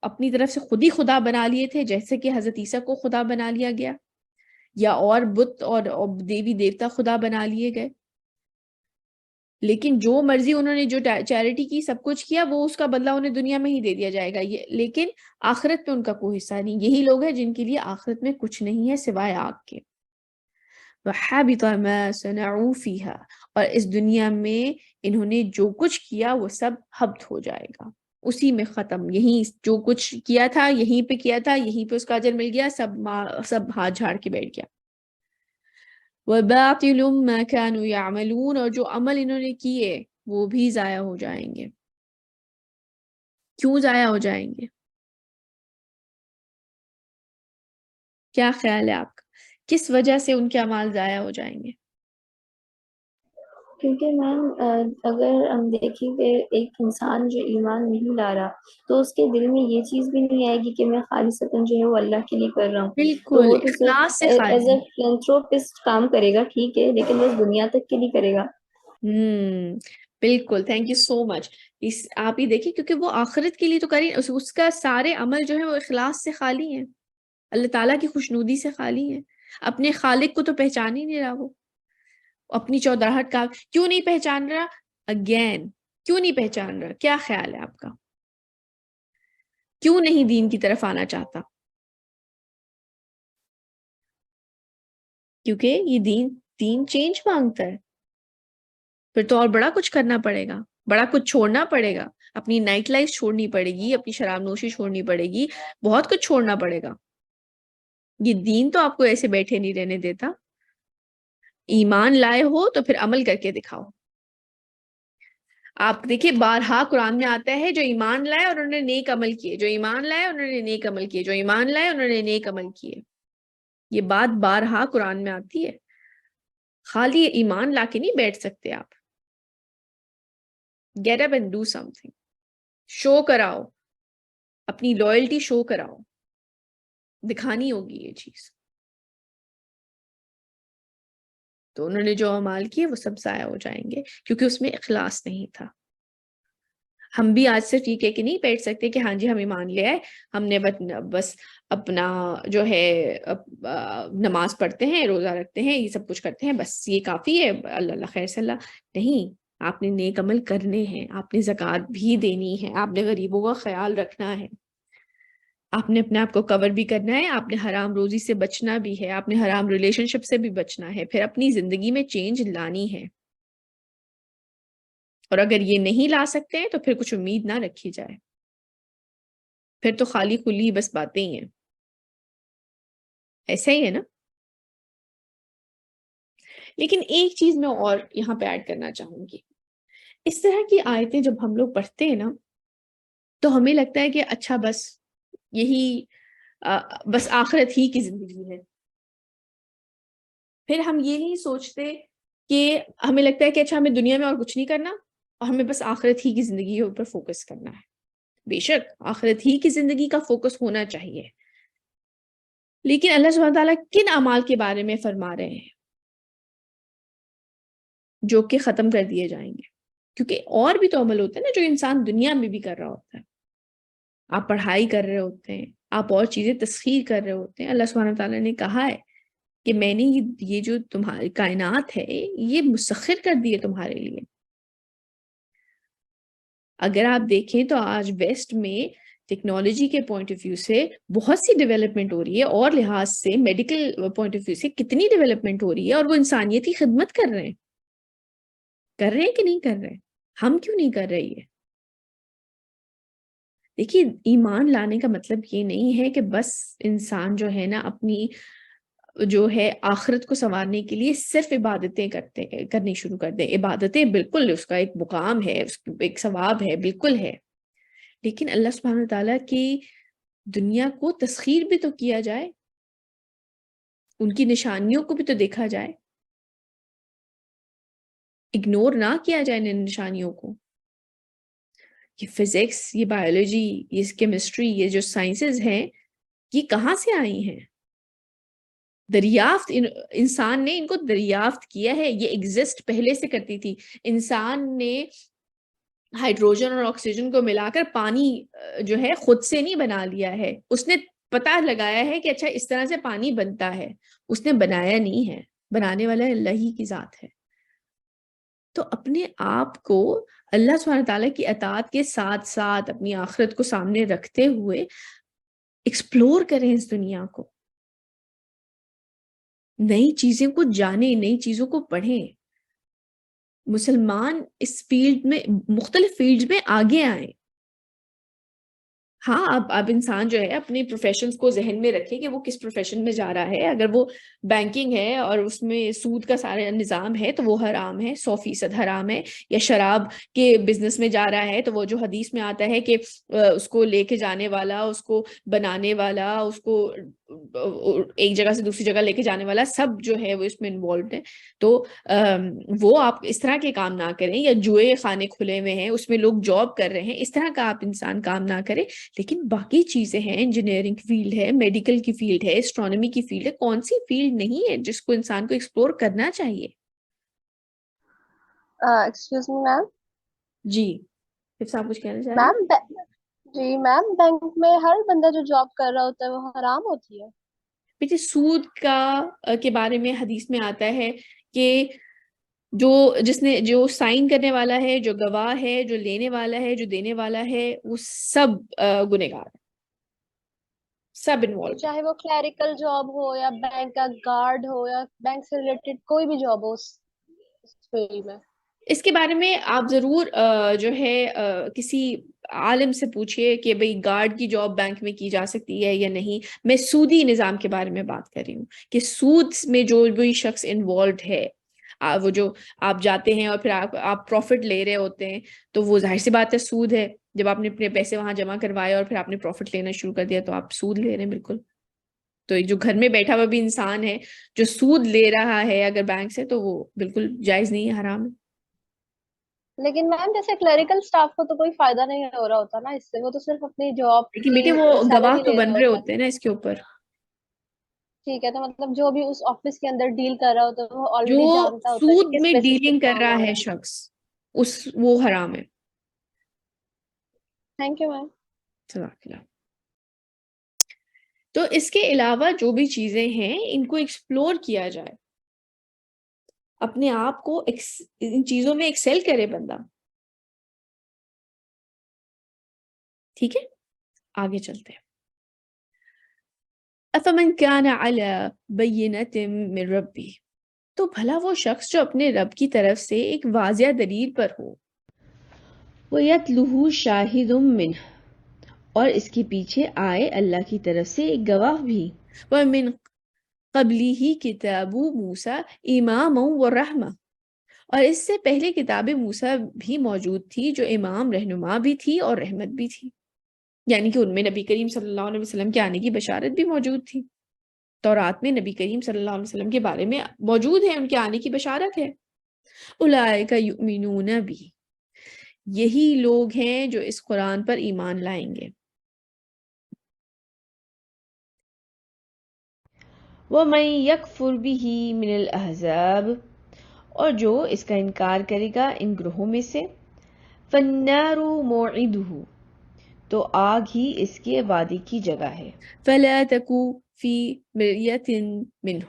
اپنی طرف سے خود ہی خدا بنا لیے تھے، جیسے کہ حضرت عیسیٰ کو خدا بنا لیا گیا، یا اور بت اور دیوی دیوتا خدا بنا لیے گئے۔ لیکن جو مرضی انہوں نے جو چیریٹی کی، سب کچھ کیا، وہ اس کا بدلہ انہیں دنیا میں ہی دے دیا جائے گا، لیکن آخرت میں ان کا کوئی حصہ نہیں۔ یہی لوگ ہیں جن کے لیے آخرت میں کچھ نہیں ہے سوائے آگ کے۔ وَحَبِطَ مَا صَنَعُوا فِيهَا، اور اس دنیا میں انہوں نے جو کچھ کیا وہ سب حبط ہو جائے گا، اسی میں ختم، یہیں جو کچھ کیا تھا یہیں پہ کیا تھا، یہیں پہ اس کا اجر مل گیا، سب ہاتھ جھاڑ کے بیٹھ گیا۔ وَبَاطِلٌ مَا كَانُوا يَعْمَلُونَ، اور جو عمل انہوں نے کیے وہ بھی ضائع ہو جائیں گے۔ کیوں ضائع ہو جائیں گے؟ کیا خیال ہے آپ کا؟ کس وجہ سے ان کے اعمال ضائع ہو جائیں گے؟ کیونکہ میم اگر ہم دیکھیں کہ ایک انسان جو ایمان نہیں لا رہا تو اس کے دل میں یہ چیز بھی نہیں آئے گی کہ میں خالصتاً جو ہے وہ اللہ کے لیے کر رہا ہوں، تو بالکل وہ تو اخلاص صرف سے ایز خالی۔ اے فلانتھروپسٹ کام کرے گا، ٹھیک ہے، لیکن بس دنیا تک کے لیے کرے گا۔ بالکل، تھینک یو سو مچ۔ آپ ہی دیکھیں، کیونکہ وہ آخرت کے لیے تو کریں، اس کا سارے عمل جو ہے وہ اخلاص سے خالی ہیں، اللہ تعالیٰ کی خوشنودی سے خالی ہیں، اپنے خالق کو تو پہچان ہی نہیں رہا، وہ اپنی چودراہٹ کا کیوں نہیں پہچان رہا؟ اگین کیوں نہیں پہچان رہا؟ کیا خیال ہے آپ کا؟ کیوں نہیں دین کی طرف آنا چاہتا؟ کیونکہ یہ دین چینج مانگتا ہے، پھر تو اور بڑا کچھ کرنا پڑے گا، بڑا کچھ چھوڑنا پڑے گا، اپنی نائٹ لائف چھوڑنی پڑے گی، اپنی شراب نوشی چھوڑنی پڑے گی، بہت کچھ چھوڑنا پڑے گا۔ یہ دین تو آپ کو ایسے بیٹھے نہیں رہنے دیتا۔ ایمان لائے ہو تو پھر عمل کر کے دکھاؤ۔ آپ دیکھیں بارہا قرآن میں آتا ہے، جو ایمان لائے اور انہوں نے نیک عمل کیے، جو ایمان لائے انہوں نے نیک عمل کیے، جو ایمان لائے انہوں نے نیک عمل کیے، یہ بات بارہا قرآن میں آتی ہے۔ خالی ایمان لا کے نہیں بیٹھ سکتے آپ۔ Get up and do something, show کراؤ، اپنی لائلٹی شو کراؤ، دکھانی ہوگی یہ چیز۔ تو انہوں نے جو اعمال کیے وہ سب ضائع ہو جائیں گے، کیونکہ اس میں اخلاص نہیں تھا۔ ہم بھی آج سے ٹھیک ہے کہ نہیں بیٹھ سکتے کہ ہاں جی ہم ایمان لے آئے، ہم نے بس اپنا جو ہے نماز پڑھتے ہیں، روزہ رکھتے ہیں، یہ سب کچھ کرتے ہیں، بس یہ کافی ہے، اللہ اللہ خیر صلی اللہ۔ نہیں، آپ نے نیک عمل کرنے ہیں، آپ نے زکوٰۃ بھی دینی ہے، آپ نے غریبوں کا خیال رکھنا ہے، آپ نے اپنے آپ کو کور بھی کرنا ہے، آپ نے حرام روزی سے بچنا بھی ہے، آپ نے حرام ریلیشن شپ سے بھی بچنا ہے، پھر اپنی زندگی میں چینج لانی ہے۔ اور اگر یہ نہیں لا سکتے ہیں تو پھر کچھ امید نہ رکھی جائے، پھر تو خالی خلی بس باتیں ہی ہیں۔ ایسا ہی ہے نا؟ لیکن ایک چیز میں اور یہاں پہ ایڈ کرنا چاہوں گی، اس طرح کی آیتیں جب ہم لوگ پڑھتے ہیں نا تو ہمیں لگتا ہے کہ اچھا بس یہی بس آخرت ہی کی زندگی ہے۔ پھر ہم یہ نہیں سوچتے کہ ہمیں لگتا ہے کہ اچھا ہمیں دنیا میں اور کچھ نہیں کرنا اور ہمیں بس آخرت ہی کی زندگی کے اوپر فوکس کرنا ہے۔ بے شک آخرت ہی کی زندگی کا فوکس ہونا چاہیے، لیکن اللہ سبحانہ تعالیٰ کن اعمال کے بارے میں فرما رہے ہیں جو کہ ختم کر دیے جائیں گے؟ کیونکہ اور بھی تو عمل ہوتے ہیں نا جو انسان دنیا میں بھی کر رہا ہوتا ہے۔ آپ پڑھائی کر رہے ہوتے ہیں، آپ اور چیزیں تسخیر کر رہے ہوتے ہیں، اللہ سبحانہ تعالیٰ نے کہا ہے کہ میں نے یہ جو تمہاری کائنات ہے یہ مسخر کر دی ہے تمہارے لیے۔ اگر آپ دیکھیں تو آج ویسٹ میں ٹیکنالوجی کے پوائنٹ آف ویو سے بہت سی ڈیولپمنٹ ہو رہی ہے، اور لحاظ سے میڈیکل پوائنٹ آف ویو سے کتنی ڈیولپمنٹ ہو رہی ہے، اور وہ انسانیتی خدمت کر رہے ہیں کہ نہیں کر رہے؟ ہم کیوں نہیں کر رہی ہے؟ دیکھیے ایمان لانے کا مطلب یہ نہیں ہے کہ بس انسان جو ہے نا اپنی جو ہے آخرت کو سنوارنے کے لیے صرف عبادتیں کرنی شروع کر دیں۔ عبادتیں بالکل اس کا ایک مقام ہے، اس کا ایک ثواب ہے، بالکل ہے، لیکن اللہ سبحانہ تعالیٰ کی دنیا کو تسخیر بھی تو کیا جائے، ان کی نشانیوں کو بھی تو دیکھا جائے۔ اگنور نہ کیا جائے ان نشانیوں کو. یہ فزکس، یہ بایولوجی، یہ کیمسٹری، یہ جو سائنسز ہیں یہ کہاں سے آئی ہیں؟ دریافت انسان نے ان کو دریافت کیا ہے. یہ ایگزسٹ پہلے سے کرتی تھی. انسان نے ہائیڈروجن اور آکسیجن کو ملا کر پانی جو ہے خود سے نہیں بنا لیا ہے. اس نے پتہ لگایا ہے کہ اچھا اس طرح سے پانی بنتا ہے. اس نے بنایا نہیں ہے. بنانے والا اللہ ہی کی ذات ہے. تو اپنے آپ کو اللہ سبحانہ تعالیٰ کی اطاعت کے ساتھ ساتھ اپنی آخرت کو سامنے رکھتے ہوئے ایکسپلور کریں اس دنیا کو. نئی چیزوں کو جانیں، نئی چیزوں کو پڑھیں. مسلمان اس فیلڈ میں، مختلف فیلڈ میں آگے آئیں. ہاں اب انسان جو ہے اپنے پروفیشنز کو ذہن میں رکھے کہ وہ کس پروفیشن میں جا رہا ہے. اگر وہ بینکنگ ہے اور اس میں سود کا سارا نظام ہے تو وہ حرام ہے، 100% حرام ہے. یا شراب کے بزنس میں جا رہا ہے تو وہ جو حدیث میں آتا ہے کہ اس کو لے کے جانے والا، اس کو بنانے والا، اس کو ایک جگہ سے دوسری جگہ لے کے جانے والا، سب جو ہے وہ اس میں انوالوڈ ہے. تو وہ آپ اس طرح کے کام نہ کریں. یا جوئے خانے کھلے ہوئے ہیں اس میں لوگ جاب کر رہے ہیں، اس طرح کا آپ انسان کام نہ کریں. لیکن باقی چیزیں ہیں، انجینئرنگ کی فیلڈ ہے، میڈیکل کی فیلڈ ہے، اسٹرانومی کی فیلڈ ہے. کون سی فیلڈ نہیں ہے جس کو انسان کو ایکسپلور کرنا چاہیے؟ ایکسکیوز می میم. جی صاحب کچھ کہنا چاہ رہے ہیں؟ میم جی میم، بینک میں ہر بندہ جو جاب کر رہا ہوتا ہے وہ حرام ہوتی ہے؟ بیٹے سود کا کے بارے میں حدیث میں آتا ہے کہ جو سائن کرنے والا ہے، جو گواہ ہے، جو لینے والا ہے، جو دینے والا ہے، وہ سب گنہگار ہے، سب انوالوڈ. چاہے وہ کلیریکل جاب ہو یا بینک کا گارڈ ہو یا بینک سے ریلیٹڈ کوئی بھی جاب ہو اس فیلڈ میں. اس کے بارے میں آپ ضرور جو ہے کسی عالم سے پوچھئے کہ بھئی گارڈ کی جاب بینک میں کی جا سکتی ہے یا نہیں. میں سودی نظام کے بارے میں بات کر رہی ہوں کہ سود میں جو بھی شخص انوالوڈ ہے، وہ جو آپ جاتے ہیں اور پھر آپ پروفٹ لے رہے ہوتے ہیں، تو وہ ظاہر سی بات ہے سود ہے. جب آپ نے اپنے پیسے وہاں جمع کروائے اور پھر آپ نے پروفٹ لینا شروع کر دیا تو آپ سود لے رہے ہیں بالکل. تو جو گھر میں بیٹھا ہوا بھی انسان ہے جو سود لے رہا ہے اگر بینک سے، تو وہ بالکل جائز نہیں ہے، حرام ہے. لیکن میم جیسے کلیریکل اسٹاف کو تو کوئی فائدہ نہیں ہو رہا ہوتا نا اس سے، وہ تو صرف اپنی جاب لیکن کی بیٹے وہ گواہ سیلری تو لے بن رہا رہے ہوتا ہے. ہوتے ہیں نا اس کے اوپر. ٹھیک ہے، تو مطلب جو بھی اس آفس کے اندر ڈیل کر رہا ہوتا ہے وہ جو آلریڈی جانتا ہوتا ہے کہ سود کس میں بیسس پہ ڈیلنگ کر کام رہا ہو ہے رہا ہے. شخص، وہ حرام ہے. Thank you ma'am. جزاک اللہ. تو اس کے علاوہ جو بھی چیزیں ہیں ان کو ایکسپلور کیا جائے، اپنے آپ کو ان چیزوں میں ایکسل کرے بندہ. ٹھیک ہے، آگے چلتے ہیں. افمن کان علی بینۃ من ربی، تو بھلا وہ شخص جو اپنے رب کی طرف سے ایک واضح دلیل پر ہو. وَيَتْلُهُ شَاهِدٌ مِّنْهُ، اور اس کے پیچھے آئے اللہ کی طرف سے ایک گواہ بھی. وَمِن قَبْلِهِ کتاب موسیٰ اماما ورحمہ، اور اس سے پہلے کتاب موسیٰ بھی موجود تھی جو امام رہنما بھی تھی اور رحمت بھی تھی. یعنی کہ ان میں نبی کریم صلی اللہ علیہ وسلم کے آنے کی بشارت بھی موجود تھی. تورات میں نبی کریم صلی اللہ علیہ وسلم کے بارے میں موجود ہے، ان کے آنے کی بشارت ہے. اولئک یؤمنون بہ، یہی لوگ ہیں جو اس قرآن پر ایمان لائیں گے. وَمَن يَكْفُرْ بِهِ مِنَ الْأَحْزَابِ، اور جو اس کا انکار کرے گا ان گروہوں میں سے. فَالنَّارُ مَوْعِدُهُ، تو آگ ہی اس کے وعدے کی جگہ ہے. فلا تکو فی مریۃ منہ،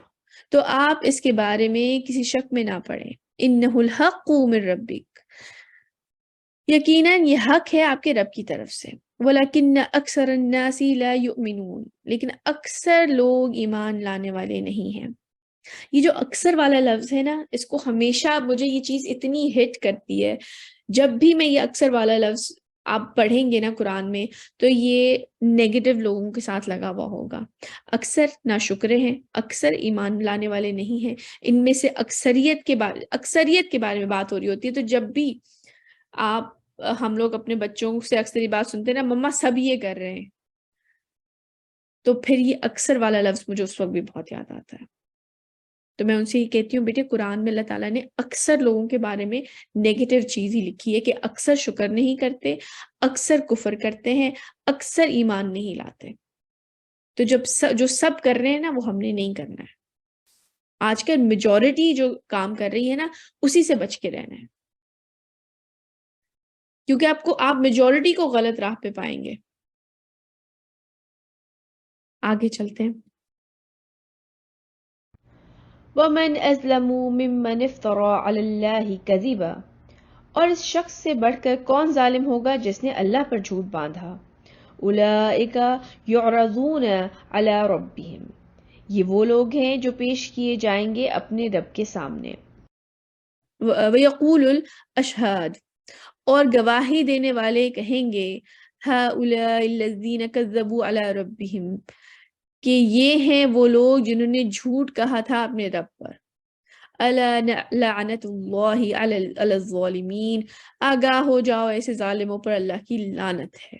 تو آپ اس کے بارے میں کسی شک میں نہ پڑیں. انہ الحق من ربک، یقیناً یہ حق ہے آپ کے رب کی طرف سے. ولیکن اکثر الناس لا یؤمنون، لیکن اکثر لوگ ایمان لانے والے نہیں ہیں. یہ جو اکثر والا لفظ ہے نا، اس کو ہمیشہ مجھے یہ چیز اتنی ہٹ کرتی ہے. جب بھی میں یہ اکثر والا لفظ آپ پڑھیں گے نا قرآن میں، تو یہ نیگیٹو لوگوں کے ساتھ لگا ہوا ہوگا. اکثر ناشکرے ہیں، اکثر ایمان لانے والے نہیں ہیں. ان میں سے اکثریت کے بارے میں بات ہو رہی ہوتی ہے. تو جب بھی ہم لوگ اپنے بچوں سے اکثر یہ بات سنتے ہیں نا، مما سب یہ کر رہے ہیں، تو پھر یہ اکثر والا لفظ مجھے اس وقت بھی بہت یاد آتا ہے. تو میں ان سے یہ کہتی ہوں بیٹے قرآن میں اللہ تعالیٰ نے اکثر لوگوں کے بارے میں نیگیٹو چیز ہی لکھی ہے کہ اکثر شکر نہیں کرتے، اکثر کفر کرتے ہیں، اکثر ایمان نہیں لاتے. تو جو سب کر رہے ہیں نا وہ ہم نے نہیں کرنا ہے. آج کل میجورٹی جو کام کر رہی ہے نا اسی سے بچ کے رہنا ہے، کیونکہ آپ میجورٹی کو غلط راہ پہ پائیں گے. آگے چلتے ہیں. وَمَنْ أَظْلَمُ مِمَّنِ افْتَرَى عَلَى اللَّهِ كَذِبًا، اور اس شخص سے بڑھ کر کون ظالم ہوگا جس نے اللہ پر جھوٹ باندھا. أُولَئِكَ يُعْرَضُونَ عَلَى رَبِّهِمْ، یہ وہ لوگ ہیں جو پیش کیے جائیں گے اپنے رب کے سامنے. وَيَقُولُ الْأَشْهَادُ، اور گواہی دینے والے کہیں گے هَؤُلَاءِ الَّذِينَ كَذَّبُوا عَلَى رَبِّهِمْ، کہ یہ ہیں وہ لوگ جنہوں نے جھوٹ کہا تھا اپنے رب پر. الا لعنت اللہ علی الظالمین، آگاہ ہو جاؤ ایسے ظالموں پر اللہ کی لعنت ہے.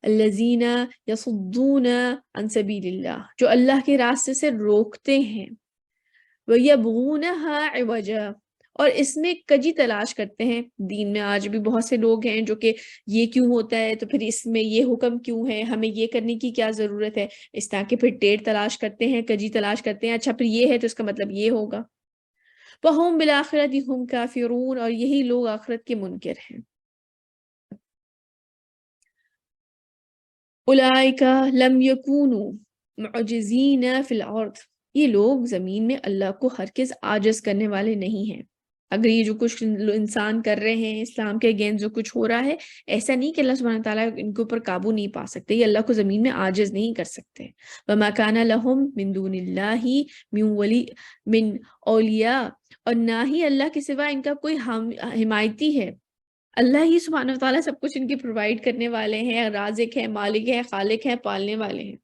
الذین یصدون عن سبیل اللہ، جو اللہ کے راستے سے روکتے ہیں. ویبغونها عوجا، اور اس میں کجی تلاش کرتے ہیں. دین میں آج بھی بہت سے لوگ ہیں جو کہ یہ کیوں ہوتا ہے، تو پھر اس میں یہ حکم کیوں ہے، ہمیں یہ کرنے کی کیا ضرورت ہے، اس طرح کے پھر ٹیڑھ تلاش کرتے ہیں، کجی تلاش کرتے ہیں. اچھا پھر یہ ہے تو اس کا مطلب یہ ہوگا. وَهُمْ بِالْآخِرَةِ هُمْ كَافِرُونَ، اور یہی لوگ آخرت کے منکر ہیں. أُولَئِكَ لَمْ يَكُونُوا مُعْجِزِينَ فِي الْأَرْضِ، یہ لوگ زمین میں اللہ کو ہرگز عاجز کرنے والے نہیں ہیں. اگر یہ جو کچھ انسان کر رہے ہیں، اسلام کے اگینسٹ جو کچھ ہو رہا ہے، ایسا نہیں کہ اللہ سبحانہ تعالیٰ ان کے اوپر قابو نہیں پا سکتے، یہ اللہ کو زمین میں عاجز نہیں کر سکتے. وَمَا كَانَ لَهُم مِّن دُونِ اللَّهِ مِّن أَوْلِيَاءَ، اور نہ ہی اللہ کے سوا ان کا کوئی حمایتی ہے. اللہ ہی سبحانہ وتعالیٰ سب کچھ ان کی پرووائڈ کرنے والے ہیں، رازق ہیں، مالک ہیں، خالق ہیں، پالنے والے ہیں.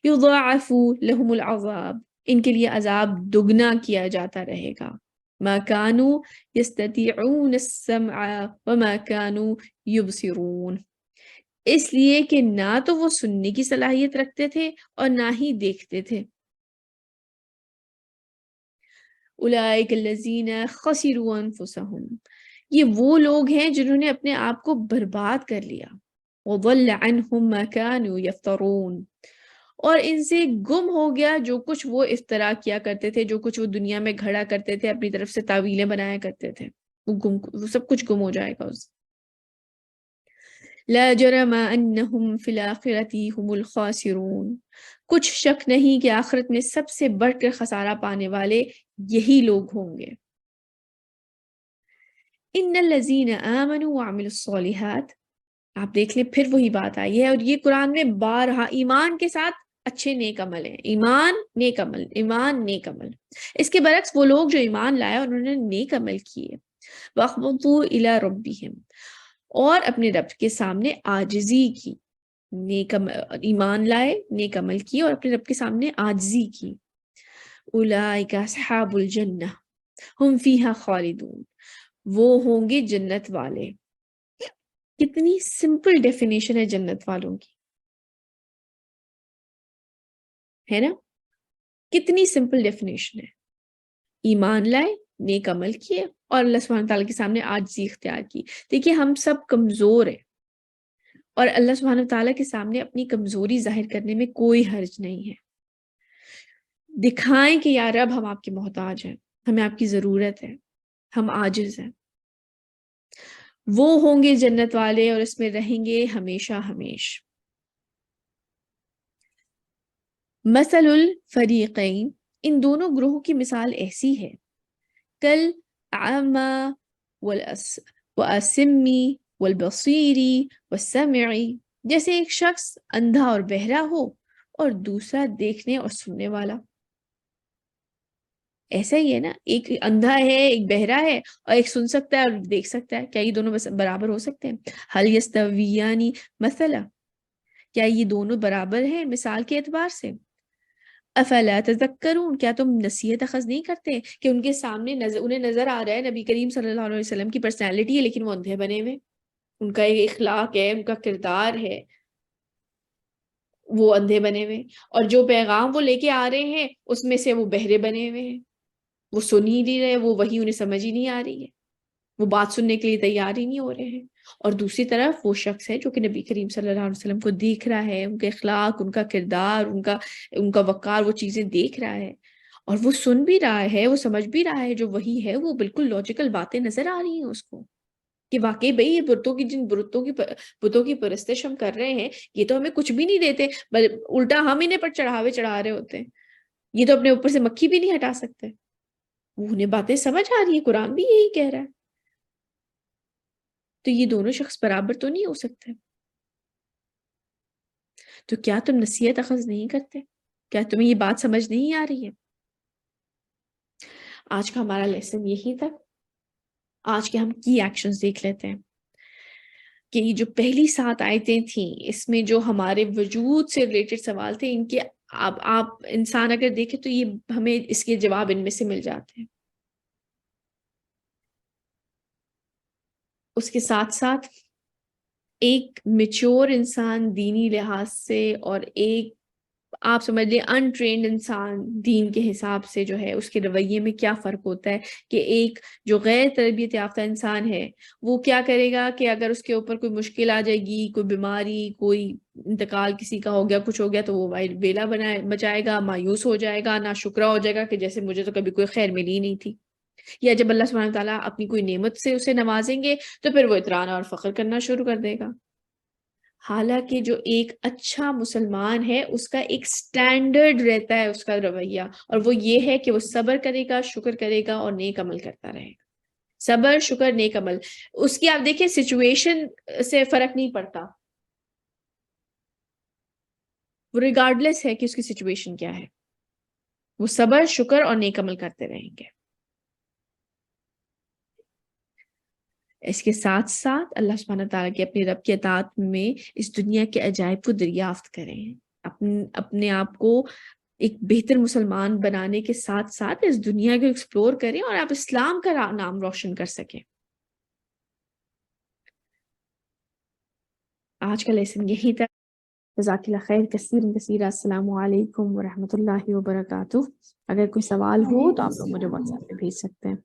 یضاعف لهم العذاب، ان کے لیے عذاب دگنا کیا جاتا رہے گا. ما كانوا يستطيعون السمع وما كانوا يبصرون، اس لیے کہ نہ تو وہ سننے کی صلاحیت رکھتے تھے اور نہ ہی دیکھتے تھے. اولئک الذین خسروا انفسهم، یہ وہ لوگ ہیں جنہوں نے اپنے آپ کو برباد کر لیا. وضل عنهم ما كانوا يفترون، اور ان سے گم ہو گیا جو کچھ وہ افترا کیا کرتے تھے، جو کچھ وہ دنیا میں گھڑا کرتے تھے، اپنی طرف سے تعویلیں بنایا کرتے تھے، وہ سب کچھ گم ہو جائے گا اس. لا جرم انہم فی الآخرۃ هم الخاسرون، کچھ شک نہیں کہ آخرت میں سب سے بڑھ کر خسارہ پانے والے یہی لوگ ہوں گے. ان الذین آمنوا وعملوا الصالحات، آپ دیکھ لیں پھر وہی بات آئی ہے، اور یہ قرآن میں بارہا ایمان کے ساتھ اچھے نیک عمل ہیں. ایمان نیک عمل، ایمان نیک عمل. اس کے برعکس وہ لوگ جو ایمان لائے اور انہوں نے نیک عمل کیے. وَأَخْبَتُوا إِلَىٰ رَبِّهِمْ، اور اپنے رب کے سامنے عاجزی کی. نیک ایمان لائے، نیک عمل کیے اور اپنے رب کے سامنے عاجزی کی. أُولَٰئِكَ أَصْحَابُ الْجَنَّةِ هُمْ فِيهَا خَالِدُونَ، وہ ہوں گے جنت والے. کتنی سمپل ڈیفینیشن ہے جنت والوں کی، ہے نا؟ کتنی سمپل ڈیفینیشن ہے. ایمان لائے، نیک عمل کیے اور اللہ سبحانہ تعالیٰ کے سامنے عاجزی اختیار کی. دیکھیے ہم سب کمزور ہیں اور اللہ سبحانہ تعالیٰ کے سامنے اپنی کمزوری ظاہر کرنے میں کوئی حرج نہیں ہے. دکھائیں کہ یا رب ہم آپ کے محتاج ہیں، ہمیں آپ کی ضرورت ہے، ہم عاجز ہیں. وہ ہوں گے جنت والے اور اس میں رہیں گے ہمیشہ ہمیش. مثل الفریقین، ان دونوں گروہوں کی مثال ایسی ہے. کل اعمی والاسمی والبصیری والسمعی، جیسے ایک شخص اندھا اور بہرا ہو اور دوسرا دیکھنے اور سننے والا. ایسا ہی ہے نا، ایک اندھا ہے، ایک بہرا ہے، اور ایک سن سکتا ہے اور دیکھ سکتا ہے. کیا یہ دونوں برابر ہو سکتے ہیں؟ هل یستویان مثلا، کیا یہ دونوں برابر ہیں مثال کے اعتبار سے؟ افلا تذکرون، کیا تم نصیحت اخذ نہیں کرتے کہ ان کے سامنے انہیں نظر آ رہا ہے نبی کریم صلی اللہ علیہ وسلم کی پرسنالٹی ہے لیکن وہ اندھے بنے ہوئے، ان کا ایک اخلاق ہے، ان کا کردار ہے. وہ اندھے بنے ہوئے ہیں، اور جو پیغام وہ لے کے آ رہے ہیں اس میں سے وہ بہرے بنے ہوئے ہیں، وہ سن ہی نہیں رہے، وہ وہی انہیں سمجھ ہی نہیں آ رہی ہے، وہ بات سننے کے لیے تیار ہی نہیں ہو رہے ہیں۔ اور دوسری طرف وہ شخص ہے جو کہ نبی کریم صلی اللہ علیہ وسلم کو دیکھ رہا ہے، ان کے اخلاق، ان کا کردار، ان کا وقار، وہ چیزیں دیکھ رہا ہے، اور وہ سن بھی رہا ہے، وہ سمجھ بھی رہا ہے، جو وہی ہے وہ بالکل لاجیکل باتیں نظر آ رہی ہیں اس کو، کہ واقعی بھئی یہ بتوں کی پرستش ہم کر رہے ہیں، یہ تو ہمیں کچھ بھی نہیں دیتے، الٹا ہم انہیں پر چڑھاوے چڑھا رہے ہوتے ہیں، یہ تو اپنے اوپر سے مکھی بھی نہیں ہٹا سکتے۔ وہ انہیں باتیں سمجھ آ رہی ہے، قرآن بھی یہی کہہ رہا ہے۔ تو یہ دونوں شخص برابر تو نہیں ہو سکتے۔ تو کیا تم نصیحت اخذ نہیں کرتے؟ کیا تمہیں یہ بات سمجھ نہیں آ رہی ہے؟ آج کا ہمارا لیسن یہی تھا۔ آج کے ہم کی ایکشنز دیکھ لیتے ہیں کہ یہ جو پہلی 7 آیتیں تھیں، اس میں جو ہمارے وجود سے ریلیٹڈ سوال تھے، ان کے آپ انسان اگر دیکھیں تو یہ ہمیں اس کے جواب ان میں سے مل جاتے ہیں۔ اس کے ساتھ ساتھ ایک میچور انسان دینی لحاظ سے اور ایک آپ سمجھ لیں انٹرینڈ انسان دین کے حساب سے جو ہے اس کے رویے میں کیا فرق ہوتا ہے، کہ ایک جو غیر تربیت یافتہ انسان ہے وہ کیا کرے گا کہ اگر اس کے اوپر کوئی مشکل آ جائے گی، کوئی بیماری، کوئی انتقال کسی کا ہو گیا، کچھ ہو گیا، تو وہ بیلا بچائے گا، مایوس ہو جائے گا، ناشکرا ہو جائے گا کہ جیسے مجھے تو کبھی کوئی خیر ملی ہی نہیں تھی۔ یا جب اللہ سبحانہ تعالیٰ اپنی کوئی نعمت سے اسے نوازیں گے تو پھر وہ اطراء اور فخر کرنا شروع کر دے گا۔ حالانکہ جو ایک اچھا مسلمان ہے اس کا ایک سٹینڈرڈ رہتا ہے اس کا رویہ، اور وہ یہ ہے کہ وہ صبر کرے گا، شکر کرے گا اور نیک عمل کرتا رہے گا۔ صبر، شکر، نیک عمل، اس کی آپ دیکھیں سچویشن سے فرق نہیں پڑتا، وہ ریگارڈلیس ہے کہ اس کی سچویشن کیا ہے، وہ صبر، شکر اور نیک عمل کرتے رہیں گے۔ اس کے ساتھ ساتھ اللہ سبحانہ تعالیٰ کی اپنے رب کی اطاعت میں اس دنیا کے عجائب کو دریافت کریں، اپنے آپ کو ایک بہتر مسلمان بنانے کے ساتھ ساتھ اس دنیا کو ایکسپلور کریں اور آپ اسلام کا نام روشن کر سکیں۔ آج کا لیسن یہی تھا۔ جزاک اللہ خیر کثیر کثیر۔ السلام علیکم ورحمۃ اللہ وبرکاتہ۔ اگر کوئی سوال ہو تو آپ لوگ مجھے واٹس ایپ پہ بھیج سکتے ہیں۔